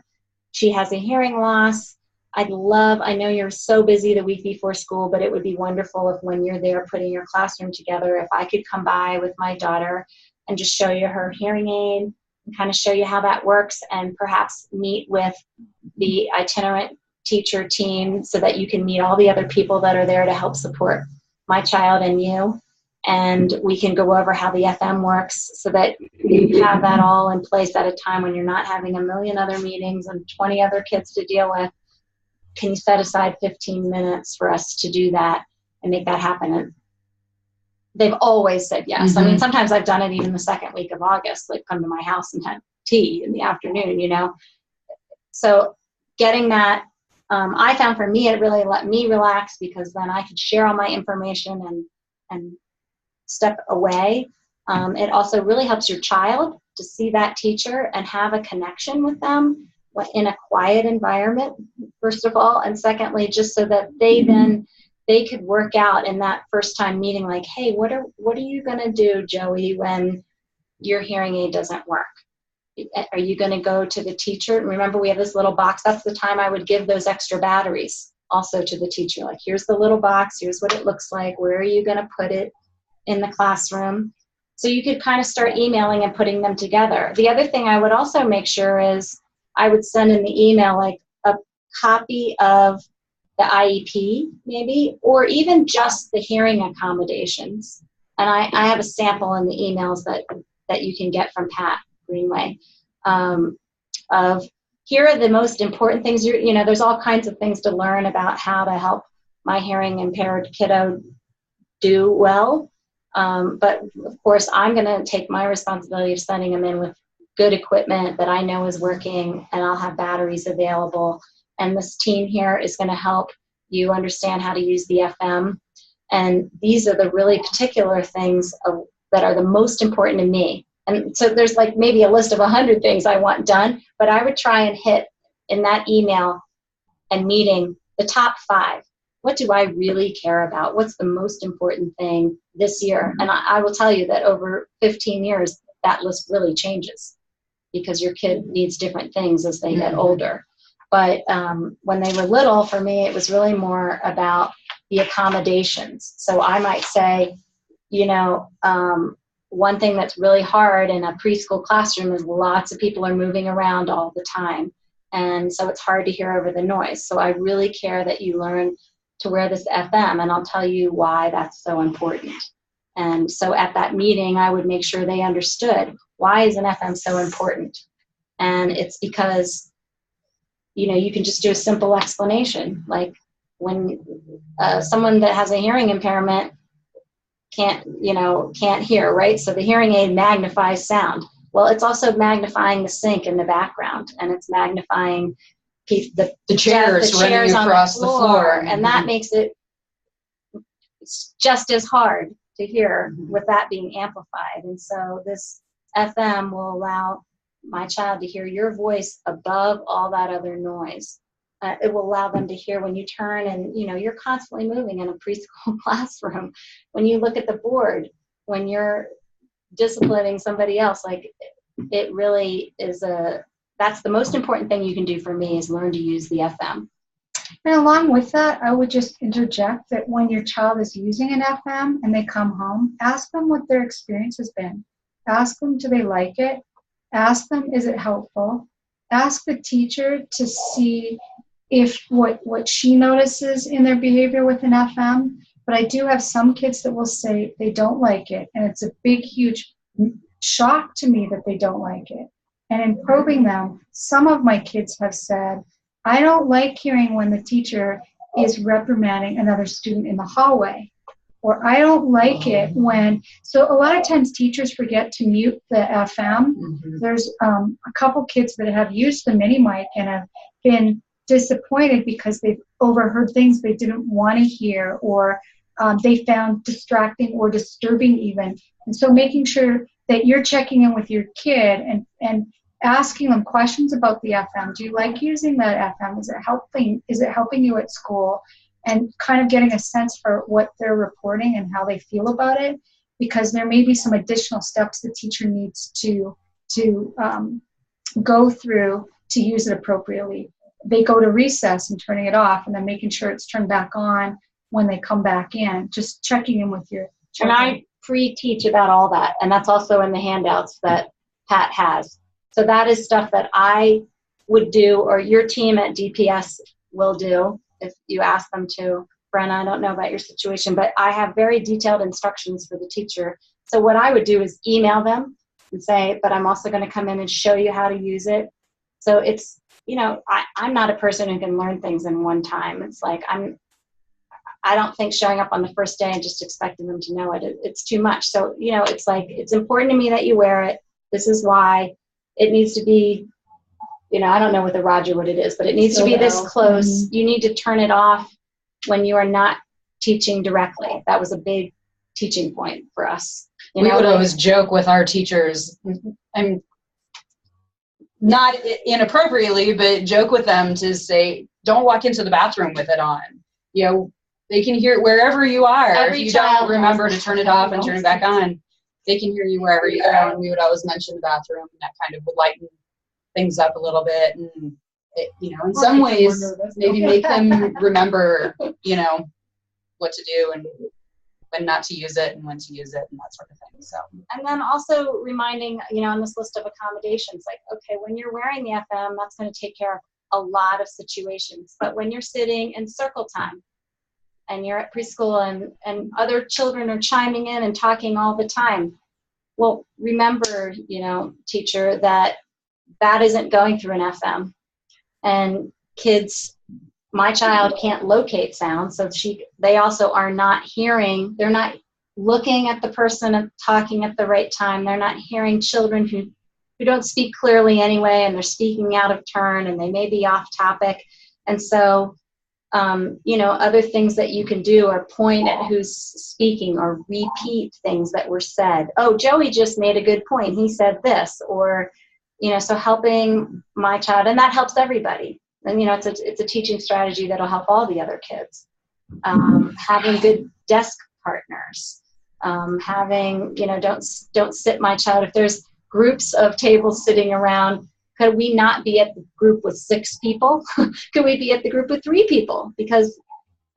she has a hearing loss. I know you're so busy the week before school, but it would be wonderful if when you're there putting your classroom together, if I could come by with my daughter and just show you her hearing aid and kind of show you how that works, and perhaps meet with the itinerant teacher team so that you can meet all the other people that are there to help support my child and you. And we can go over how the FM works so that you have that all in place at a time when you're not having a million other meetings and 20 other kids to deal with. can you set aside 15 minutes for us to do that and make that happen? And they've always said yes. I mean, sometimes I've done it even the second week of August, like come to my house and had tea in the afternoon, you know. So getting that, I found for me, it really let me relax because then I could share all my information and step away. It also really helps your child to see that teacher and have a connection with them in a quiet environment, first of all, and secondly, just so that they could work out in that first time meeting, like, hey, what are you going to do, Joey, when your hearing aid doesn't work? Are you going to go to the teacher? Remember, we have this little box. That's the time I would give those extra batteries also to the teacher. Like, here's the little box. Here's what it looks like. Where are you going to put it in the classroom? So you could kind of start emailing and putting them together. The other thing I would also make sure is I would send in the email like a copy of the IEP maybe, or even just the hearing accommodations. And I have a sample in the emails that you can get from Pat Greenway of here are the most important things. You know, there's all kinds of things to learn about how to help my hearing impaired kiddo do well. But of course, I'm going to take my responsibility of sending them in with good equipment that I know is working, and I'll have batteries available. And this team here is going to help you understand how to use the FM. And these are the really particular things that are the most important to me. And so there's like maybe a list of 100 things I want done, but I would try and hit in that email and meeting the top 5. What do I really care about? What's the most important thing this year? And I will tell you that over 15 years, that list really changes because your kid needs different things as they get older. But when they were little, for me, it was really more about the accommodations. So I might say, you know, one thing that's really hard in a preschool classroom is lots of people are moving around all the time. And so it's hard to hear over the noise. So I really care that you learn to wear this FM, and I'll tell you why that's so important. And so at that meeting, I would make sure they understood, why is an FM so important? And it's because, you know, you can just do a simple explanation. Like when someone that has a hearing impairment can't hear, right? So the hearing aid magnifies sound. Well, it's also magnifying the sink in the background, and it's magnifying the chairs running across the floor. And that makes it just as hard to hear with that being amplified. And so this FM will allow my child to hear your voice above all that other noise. It will allow them to hear when you turn and, you know, you're constantly moving in a preschool classroom. When you look at the board, when you're disciplining somebody else, like it really is that's the most important thing you can do for me is learn to use the FM. And along with that, I would just interject that when your child is using an FM and they come home, ask them what their experience has been. Ask them, do they like it? Ask them, is it helpful? Ask the teacher to see if what she notices in their behavior with an FM. But I do have some kids that will say they don't like it. And it's a big, huge shock to me that they don't like it. And in probing them, some of my kids have said, I don't like hearing when the teacher is reprimanding another student in the hallway. Or I don't like it when, so a lot of times teachers forget to mute the FM. There's a couple kids that have used the mini mic and have been disappointed because they've overheard things they didn't want to hear, or they found distracting or disturbing even. And so making sure that you're checking in with your kid and asking them questions about the FM. Do you like using that FM? Is it helping you at school? And kind of getting a sense for what they're reporting and how they feel about it, because there may be some additional steps the teacher needs to go through to use it appropriately. They go to recess and turning it off, and then making sure it's turned back on when they come back in. Just checking in with your children. And I pre-teach about all that, and that's also in the handouts that Pat has. So that is stuff that I would do, or your team at DPS will do if you ask them to. Brenna, I don't know about your situation, but I have very detailed instructions for the teacher. So what I would do is email them and say, but I'm also going to come in and show you how to use it. So it's, I'm not a person who can learn things in one time. It's like, I don't think showing up on the first day and just expecting them to know it, it's too much. So, it's like, it's important to me that you wear it. This is why it needs to be, I don't know what it is, but it needs to be this close. Mm-hmm. You need to turn it off when you are not teaching directly. That was a big teaching point for us. We would always joke with our teachers, and not inappropriately, but joke with them to say, don't walk into the bathroom with it on. They can hear it wherever you are. If you don't remember to turn it off and turn it back on, they can hear you wherever you go. And we would always mention the bathroom, and that kind of would lighten things up a little bit. And, in some ways, maybe make them remember, what to do and when not to use it and when to use it and that sort of thing. So, and then also reminding, on this list of accommodations, like, okay, when you're wearing the FM, that's going to take care of a lot of situations. But when you're sitting in circle time and you're at preschool and other children are chiming in and talking all the time, well, remember, teacher, that isn't going through an FM. And kids, my child can't locate sound, so they also are not hearing, they're not looking at the person and talking at the right time. They're not hearing children who don't speak clearly anyway, and they're speaking out of turn, and they may be off topic. And so, other things that you can do are point at who's speaking or repeat things that were said. Oh, Joey just made a good point. He said this, or, so helping my child, and that helps everybody. And, it's a teaching strategy that'll help all the other kids. Having good desk partners, having, don't sit my child. If there's groups of tables sitting around, could we not be at the group with 6 people? Could we be at the group with 3 people? Because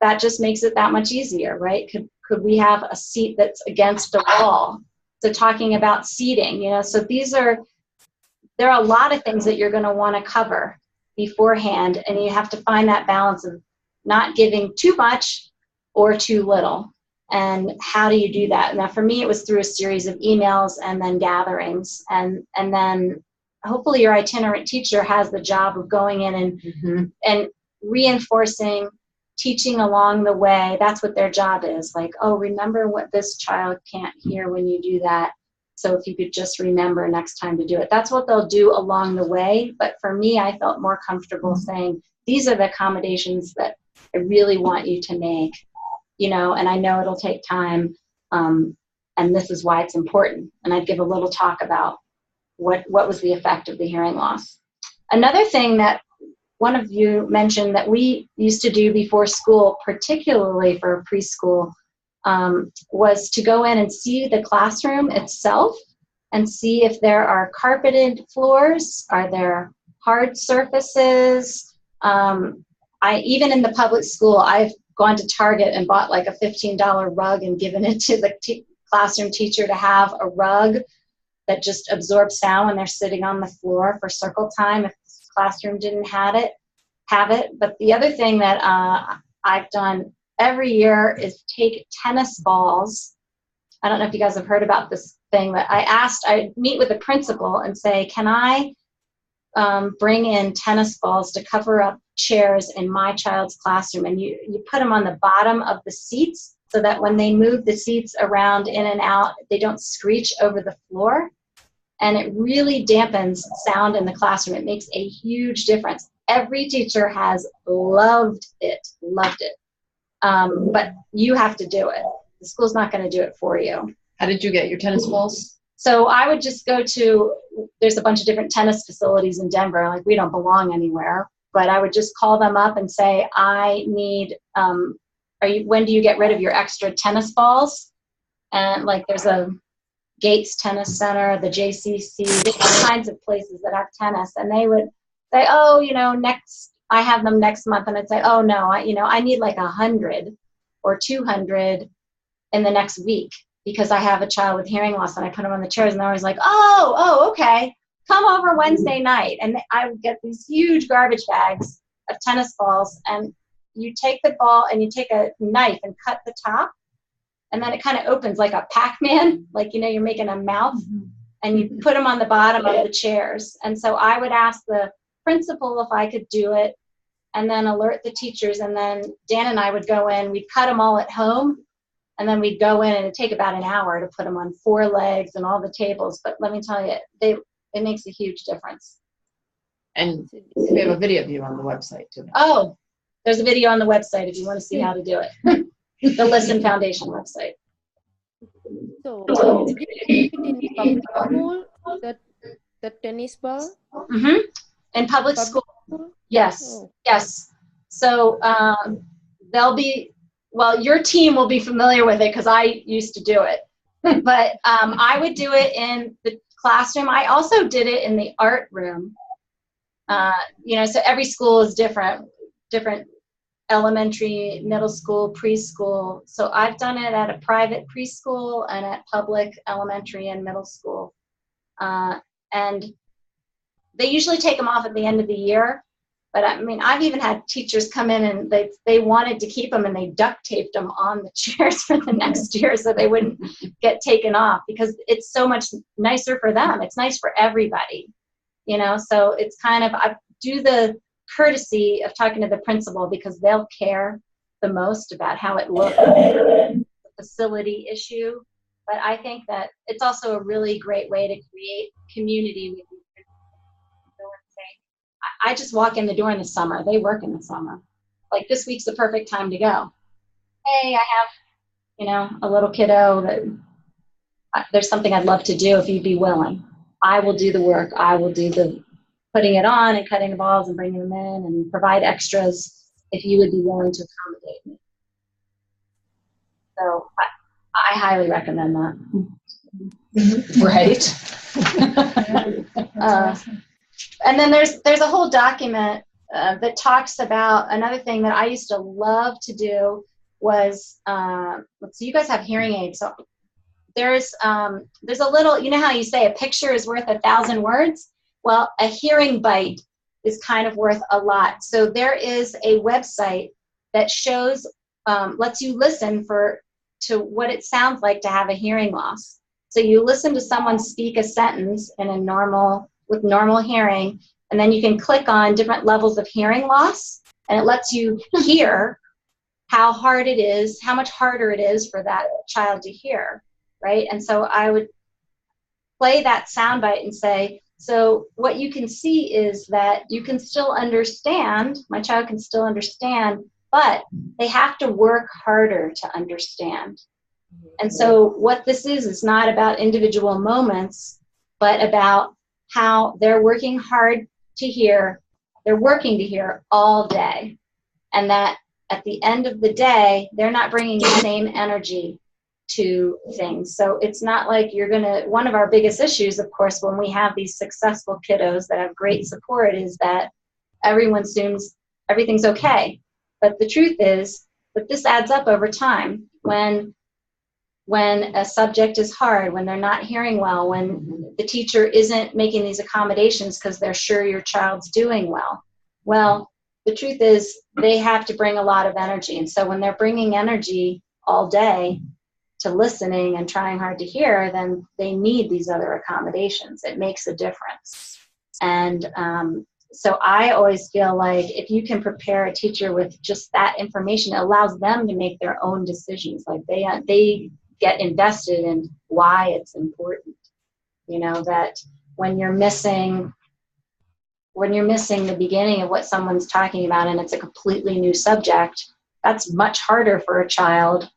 that just makes it that much easier, right? Could we have a seat that's against a wall? So talking about seating, so there are a lot of things that you're going to want to cover beforehand, and you have to find that balance of not giving too much or too little. And how do you do that? Now, for me, it was through a series of emails and then gatherings, and then hopefully your itinerant teacher has the job of going in and reinforcing, teaching along the way. That's what their job is. Like, oh, remember what this child can't hear when you do that. So if you could just remember next time to do it. That's what they'll do along the way. But for me, I felt more comfortable saying, these are the accommodations that I really want you to make, and I know it'll take time. And this is why it's important. And I'd give a little talk about what was the effect of the hearing loss. Another thing that one of you mentioned that we used to do before school, particularly for preschool, was to go in and see the classroom itself and see if there are carpeted floors, are there hard surfaces. Even in the public school, I've gone to Target and bought like a $15 rug and given it to the classroom teacher to have a rug that just absorbs sound when they're sitting on the floor for circle time if the classroom didn't have it. But the other thing that I've done every year is take tennis balls. I don't know if you guys have heard about this thing, but I meet with the principal and say, can I bring in tennis balls to cover up chairs in my child's classroom? And you put them on the bottom of the seats so that when they move the seats around in and out, they don't screech over the floor. And it really dampens sound in the classroom. It makes a huge difference. Every teacher has loved it. But you have to do it. The school's not going to do it for you. How did you get your tennis balls? So I would just go to, there's a bunch of different tennis facilities in Denver. Like, we don't belong anywhere. But I would just call them up and say, I need, when do you get rid of your extra tennis balls? And like, there's a Gates Tennis Center, the JCC, all kinds of places that have tennis. And they would say, oh, I have them next month. And I'd say, oh no, I need like 100 or 200 in the next week because I have a child with hearing loss, and I put them on the chairs, and they're always like, oh, okay, come over Wednesday night. And I would get these huge garbage bags of tennis balls, and you take the ball and you take a knife and cut the top, and then it kind of opens like a Pac-Man, like, you're making a mouth, and you put them on the bottom of the chairs. And so I would ask the principal if I could do it and then alert the teachers. And then Dan and I would go in, we'd cut them all at home, and then we'd go in and it'd take about an hour to put them on 4 legs and all the tables. But let me tell you, it makes a huge difference. And we have a video of you on the website too. Oh, there's a video on the website if you want to see how to do it. The Listen Foundation website. So, did you keep it in public school, the tennis ball? Mm-hmm. In public school. Yes. Oh. Yes. So they'll be, well, your team will be familiar with it because I used to do it. But I would do it in the classroom. I also did it in the art room. So every school is different elementary, middle school, preschool. So I've done it at a private preschool and at public elementary and middle school. And they usually take them off at the end of the year. But I mean, I've even had teachers come in and they wanted to keep them and they duct taped them on the chairs for the next year so they wouldn't get taken off, because it's so much nicer for them. It's nice for everybody, so it's kind of, I do the courtesy of talking to the principal because they'll care the most about how it looks, the facility issue. But I think that it's also a really great way to create community with you. I just walk in the door in the summer. They work in the summer. Like this week's the perfect time to go. Hey, I have, a little kiddo that there's something I'd love to do if you'd be willing. I will do the work. I will do the putting it on and cutting the balls and bringing them in and provide extras if you would be willing to accommodate me. So I highly recommend that. Right. And then there's a whole document that talks about another thing that I used to love to do was, let's see, you guys have hearing aids. So there's a little, how you say a picture is worth 1,000 words? Well, a hearing bite is kind of worth a lot. So there is a website that shows, lets you listen to what it sounds like to have a hearing loss. So you listen to someone speak a sentence in with normal hearing, and then you can click on different levels of hearing loss, and it lets you hear how hard it is, how much harder it is for that child to hear, right? And so I would play that soundbite and say, so what you can see is that you can still understand, my child can still understand, but they have to work harder to understand. And so what this is not about individual moments, but about how they're working hard to hear, they're working to hear all day. And that at the end of the day, they're not bringing the same energy to things. So it's not like one of our biggest issues, of course, when we have these successful kiddos that have great support is that everyone assumes everything's okay. But the truth is that this adds up over time. When a subject is hard, when they're not hearing well, when the teacher isn't making these accommodations because they're sure your child's doing well. Well, the truth is they have to bring a lot of energy. And so when they're bringing energy all day to listening and trying hard to hear, then they need these other accommodations. It makes a difference. And so I always feel like if you can prepare a teacher with just that information, it allows them to make their own decisions. Like they get invested in why it's important. That when you're missing the beginning of what someone's talking about and it's a completely new subject, that's much harder for a child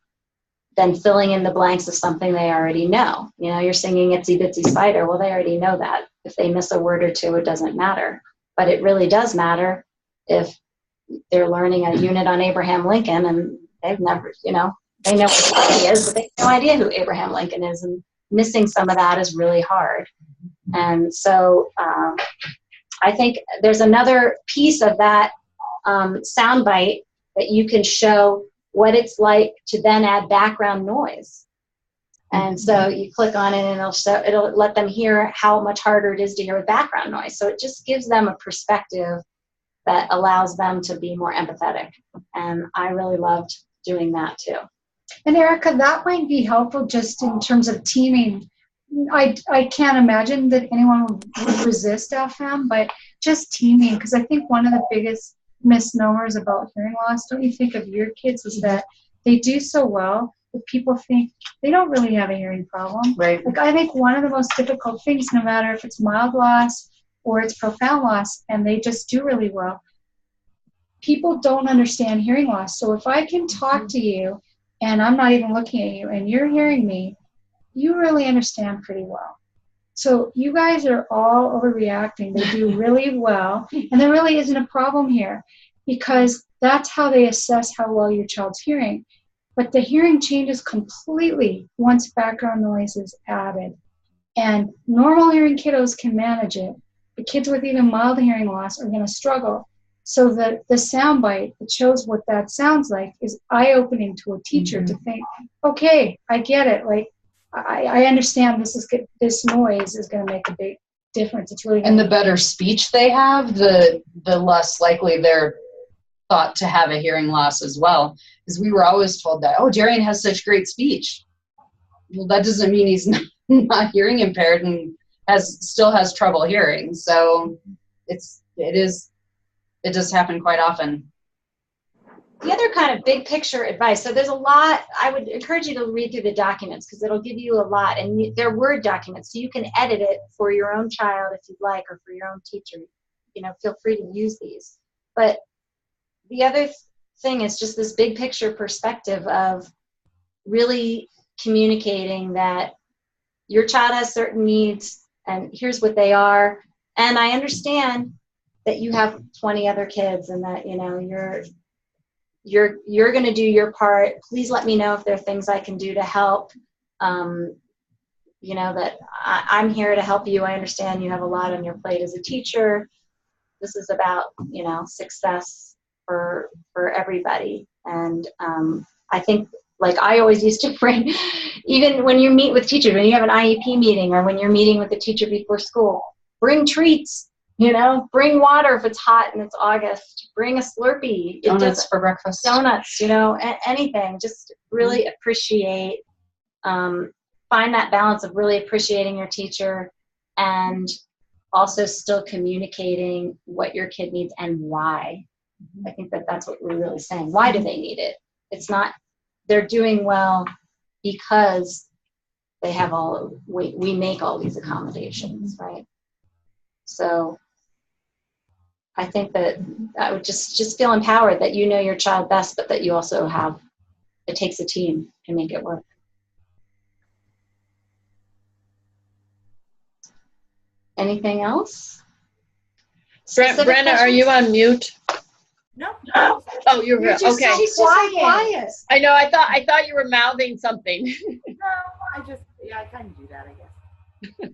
than filling in the blanks of something they already know. You're singing Itsy Bitsy Spider. Well, they already know that. If they miss a word or two, it doesn't matter. But it really does matter if they're learning a unit on Abraham Lincoln and they've never, they know what he is, but they have no idea who Abraham Lincoln is. And missing some of that is really hard. And so I think there's another piece of that soundbite that you can show what it's like to then add background noise. And so you click on it and it'll let them hear how much harder it is to hear with background noise. So it just gives them a perspective that allows them to be more empathetic. And I really loved doing that too. And Erica, that might be helpful just in terms of teaming I can't imagine that anyone would resist FM, but just teaming, because I think one of the biggest misnomers about hearing loss, don't you think, of your kids is that they do so well that people think they don't really have a hearing problem. Right. Like, I think one of the most difficult things, no matter if it's mild loss or it's profound loss, and they just do really well, people don't understand hearing loss. So if I can talk to you and I'm not even looking at you and you're hearing me, you really understand pretty well. So you guys are all overreacting. They do really well. And there really isn't a problem here, because that's how they assess how well your child's hearing. But the hearing changes completely once background noise is added. And normal hearing kiddos can manage it. The kids with even mild hearing loss are going to struggle. So the sound bite that shows what that sounds like is eye-opening to a teacher to think, okay, I get it. Like, I understand this noise is going to make a big difference. It's really And the better speech they have, the less likely they're thought to have a hearing loss as well. Because we were always told that, oh, Darian has such great speech. Well, that doesn't mean he's not hearing impaired and still has trouble hearing. So it does happen quite often. The other kind of big picture advice, so there's a lot, I would encourage you to read through the documents, because it'll give you a lot, and they're Word documents, so you can edit it for your own child if you'd like, or for your own teacher. Feel free to use these. But the other thing is just this big picture perspective of really communicating that your child has certain needs, and here's what they are, and I understand that you have 20 other kids, and that you're going to do your part. Please let me know if there are things I can do to help. That I'm here to help you. I understand you have a lot on your plate as a teacher. This is about, success for everybody. And I think, like I always used to bring, even when you meet with teachers, when you have an IEP meeting or when you're meeting with the teacher before school, bring treats. Bring water if it's hot and it's August. Bring a Slurpee. Donuts for breakfast. Donuts, anything. Just really appreciate, find that balance of really appreciating your teacher and also still communicating what your kid needs and why. I think that's what we're really saying. Why do they need it? It's not they're doing well because they have we make all these accommodations, right? So I think that I would just feel empowered that you know your child best, but that you also it takes a team to make it work. Anything else? Brenna, are you on mute? No. Oh, you're just okay. so quiet. I know. I thought you were mouthing something. No, I kind of do that, I guess.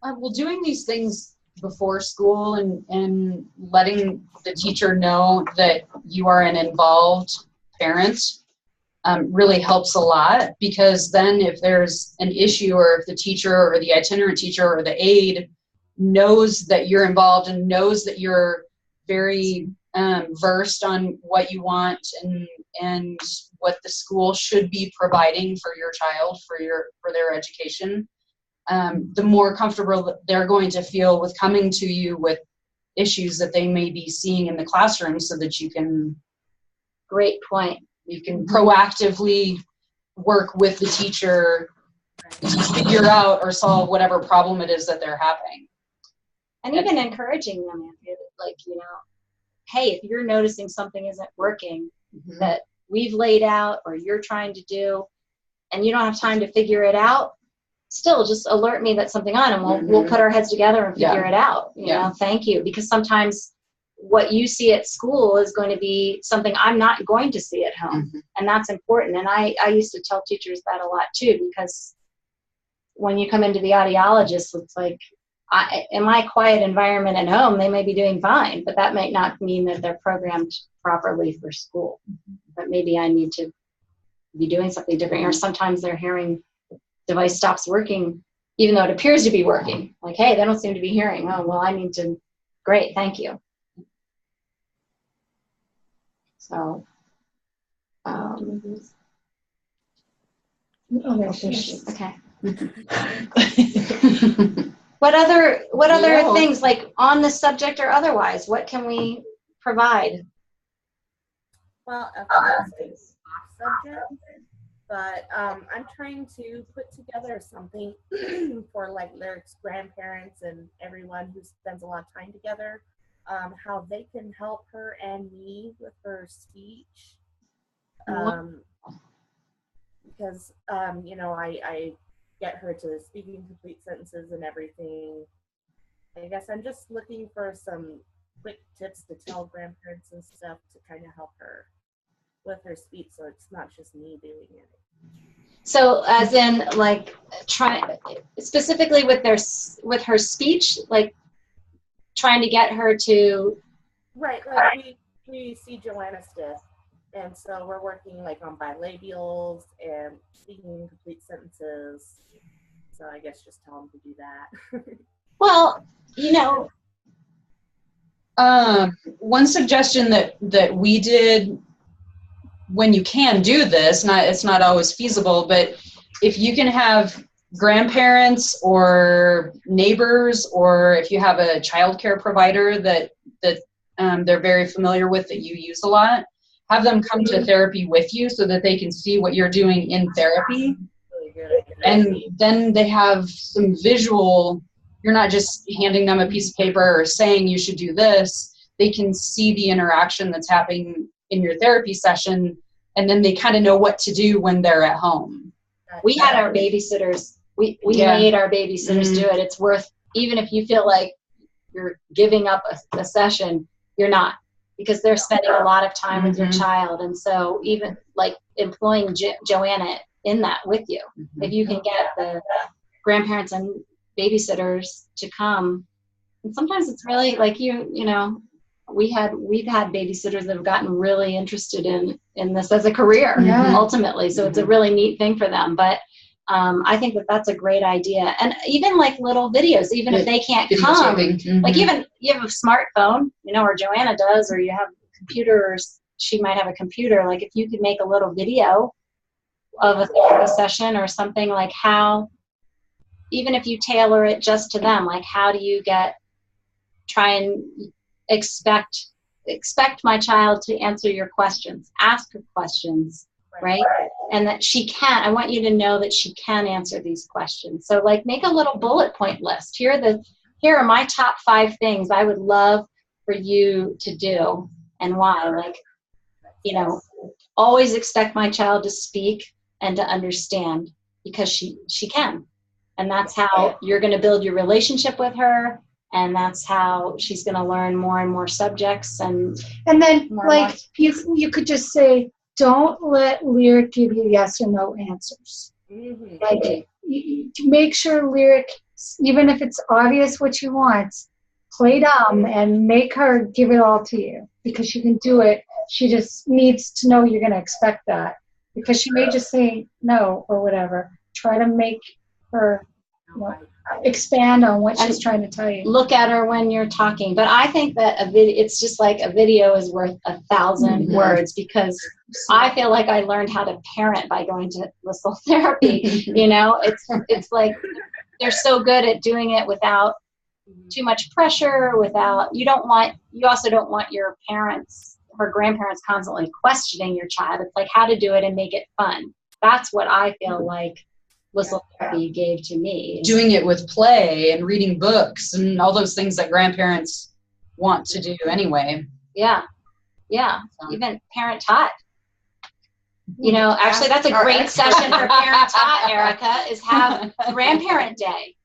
Well, doing these things before school and letting the teacher know that you are an involved parent really helps a lot, because then if there's an issue, or if the teacher or the itinerant teacher or the aide knows that you're involved and knows that you're very versed on what you want and what the school should be providing for your child for their education, the more comfortable they're going to feel with coming to you with issues that they may be seeing in the classroom, so that you can. Great point. You can proactively work with the teacher to figure out or solve whatever problem it is that they're having. And even encouraging them, like, hey, if you're noticing something isn't working that we've laid out or you're trying to do, and you don't have time to figure it out, still just alert me that something on, and we'll put our heads together and figure it out. You know, thank you. Because sometimes what you see at school is going to be something I'm not going to see at home. And that's important. And I used to tell teachers that a lot too, because when you come into the audiologist, it's like, in my quiet environment at home, they may be doing fine, but that might not mean that they're programmed properly for school. But maybe I need to be doing something different. Or sometimes their hearing device stops working, even though it appears to be working. Like, hey, they don't seem to be hearing. Oh, well, I need to, great, thank you. So, okay. What other Yeah. things, like on the subject or otherwise, what can we provide? Well, of course, it's off subject, but I'm trying to put together something for like Lyric's grandparents and everyone who spends a lot of time together, how they can help her and me with her speech. Because, you know, I get her to speaking complete sentences and everything. I guess I'm just looking for some quick tips to tell grandparents and stuff to kind of help her with her speech, so it's not just me doing it. So as in, like, specifically with her speech, like trying to get her to. Right, like we see Joanna stiff, and so we're working like on bilabials and speaking complete sentences. So I guess just tell them to do that. Well, you know. One suggestion that we did, when you can do this, it's not always feasible, but if you can have grandparents or neighbors, or if you have a childcare provider that they're very familiar with, that you use a lot, have them come to therapy with you so that they can see what you're doing in therapy. Really good. And then they have some visual, you're not just handing them a piece of paper or saying you should do this. They can see the interaction that's happening in your therapy session, and then they kind of know what to do when they're at home. We had our babysitters, we made our babysitters do it. It's worth, even if you feel like you're giving up a session, you're not, because they're spending a lot of time with your child. And so even like employing Joanna in that with you, if you can get the grandparents and babysitters to come, and sometimes it's really like you know, we've had babysitters that have gotten really interested in this as a career ultimately. So it's a really neat thing for them. But I think that's a great idea. And even like little videos, even if they can't come, like even you have a smartphone, you know, or Joanna does, or you have computers, she might have a computer. Like if you could make a little video of a therapy session or something, like how, even if you tailor it just to them, like how do you try and expect my child to answer your questions, ask her questions, right? And that I want you to know that she can answer these questions. So like make a little bullet point list. Here are my top 5 things I would love for you to do and why. Like, you know, always expect my child to speak and to understand, because she can. And that's how you're going to build your relationship with her. And that's how she's going to learn more and more subjects. And then like you could just say, don't let Lyric give you yes or no answers. Like make sure Lyric, even if it's obvious what she wants, play dumb and make her give it all to you, because she can do it. She just needs to know you're going to expect that, because she may just say no or whatever. Try to make her expand on what she's trying to tell you. Look at her when you're talking. But I think that it's just like a video is worth 1,000 words, because I feel like I learned how to parent by going to Whistle therapy. You know, it's like they're so good at doing it without too much pressure, you also don't want your parents or grandparents constantly questioning your child. It's like how to do it and make it fun. That's what I feel like Whistle therapy gave to me. Doing it with play and reading books and all those things that grandparents want to do anyway. Yeah. Even parent taught. You know, actually that's a great session for parent taught, Erica, is have grandparent day.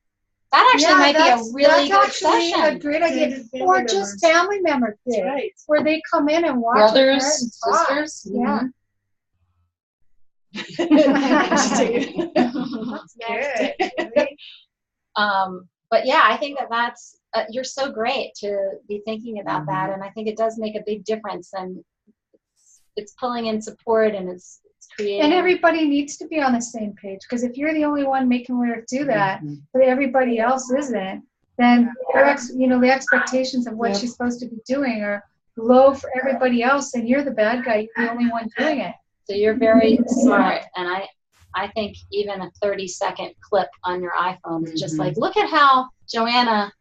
That actually might be a really good session. A great idea. Or just family member day, where they come in and watch brothers, sisters. Yeah. But yeah, I think that's you're so great to be thinking about that, and I think it does make a big difference, and it's pulling in support, and it's creating. And everybody needs to be on the same page, because if you're the only one making Lyric do that, but everybody else isn't, then the expectations of what she's supposed to be doing are low for everybody else, and you're the bad guy. You're the only one doing it. So you're very smart, and I think even a 30-second clip on your iPhone is just like, look at how Joanna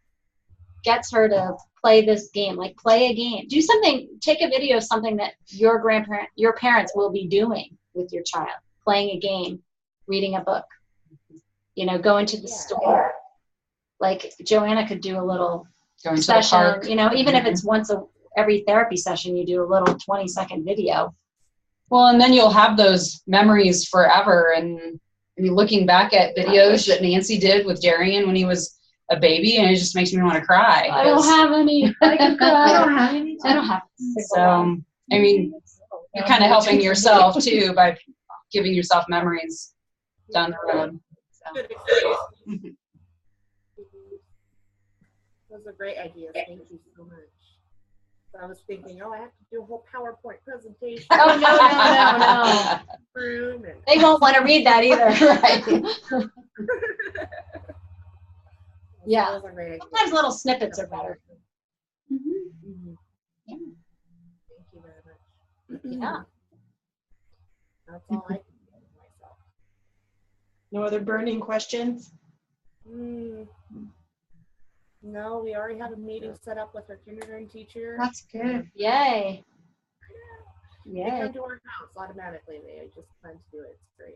gets her to play this game. Like, play a game. Do something. Take a video of something that your parents will be doing with your child. Playing a game, reading a book. You know, going to the store. Like, Joanna could do a little session. You know, even if it's every therapy session, you do a little 20-second video. Well, and then you'll have those memories forever. And you're looking back at videos that Nancy did with Darian when he was a baby, and it just makes me want to cry. I don't have any. I can cry. I don't have any. I don't have. So, I mean, you're kind of helping yourself too by giving yourself memories down the road. So. Those are great ideas. Thank you so much. I was thinking, I have to do a whole PowerPoint presentation. Oh, no. Room and They won't want to read that either. Right. yeah. Those are great ideas. Sometimes little snippets are better. Yeah. Yeah. Thank you very much. Yeah. That's all I can do myself. No other burning questions? No, we already have a meeting set up with our kindergarten teacher. That's good. Yay. They come to our house automatically. They just plan to do it. It's great.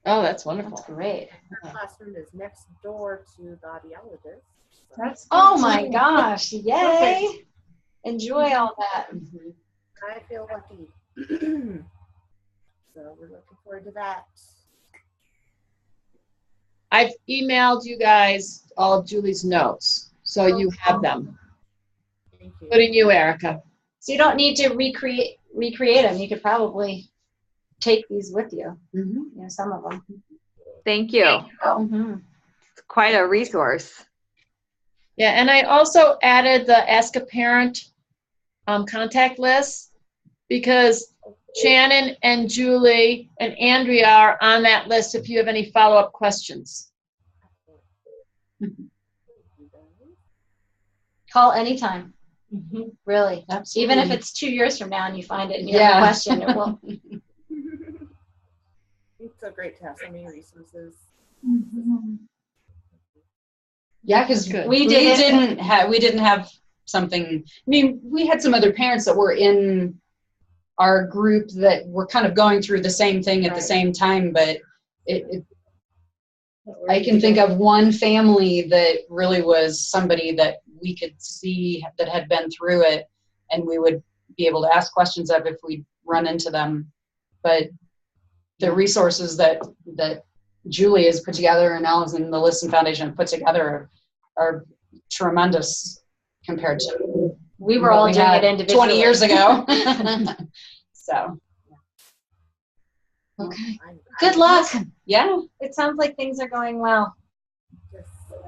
Oh, that's wonderful. That's great. Our classroom is next door to the audiologist. So. That's good. Oh my gosh. Yay. Enjoy all that. I feel lucky. So we're looking forward to that. I've emailed you guys all of Julie's notes, so you have them. Thank you. Including you, Erica. So you don't need to recreate them. You could probably take these with you. You know, some of them. Thank you. It's quite a resource. Yeah, and I also added the Ask a Parent contact list because Shannon and Julie and Andrea are on that list if you have any follow-up questions. Call anytime. Really. Absolutely. Even if it's 2 years from now and you find it and you have a question, it will. It's so great to have so many resources. Yeah, because we didn't have something. I mean, we had some other parents that were in our group that were kind of going through the same thing at the same time, but I can think of one family that really was somebody that we could see that had been through it, and we would be able to ask questions of if we run into them. But the resources that Julie has put together and Allison, the Listen Foundation, put together are tremendous compared to we were all doing it individually 20 years ago. So, okay. Good luck. Yeah. It sounds like things are going well.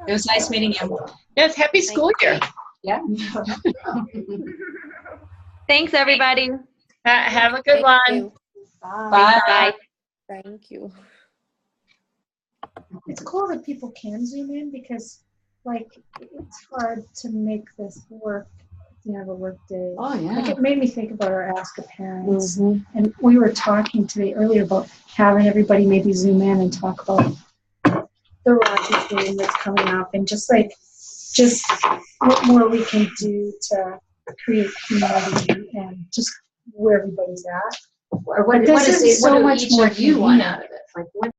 It was nice meeting you. Yes, happy school year. Yeah. Thanks, everybody. Have a good one. Bye. Bye. Thank you. It's cool that people can zoom in because, like, it's hard to make this work. You have a work day. Oh, yeah. Like, it made me think about our Ask a Parents. And we were talking today earlier about having everybody maybe zoom in and talk about the Rockies game that's coming up and just what more we can do to create community and just where everybody's at. Or what This is is so what do much each more of you want convenient. out of it? Like, what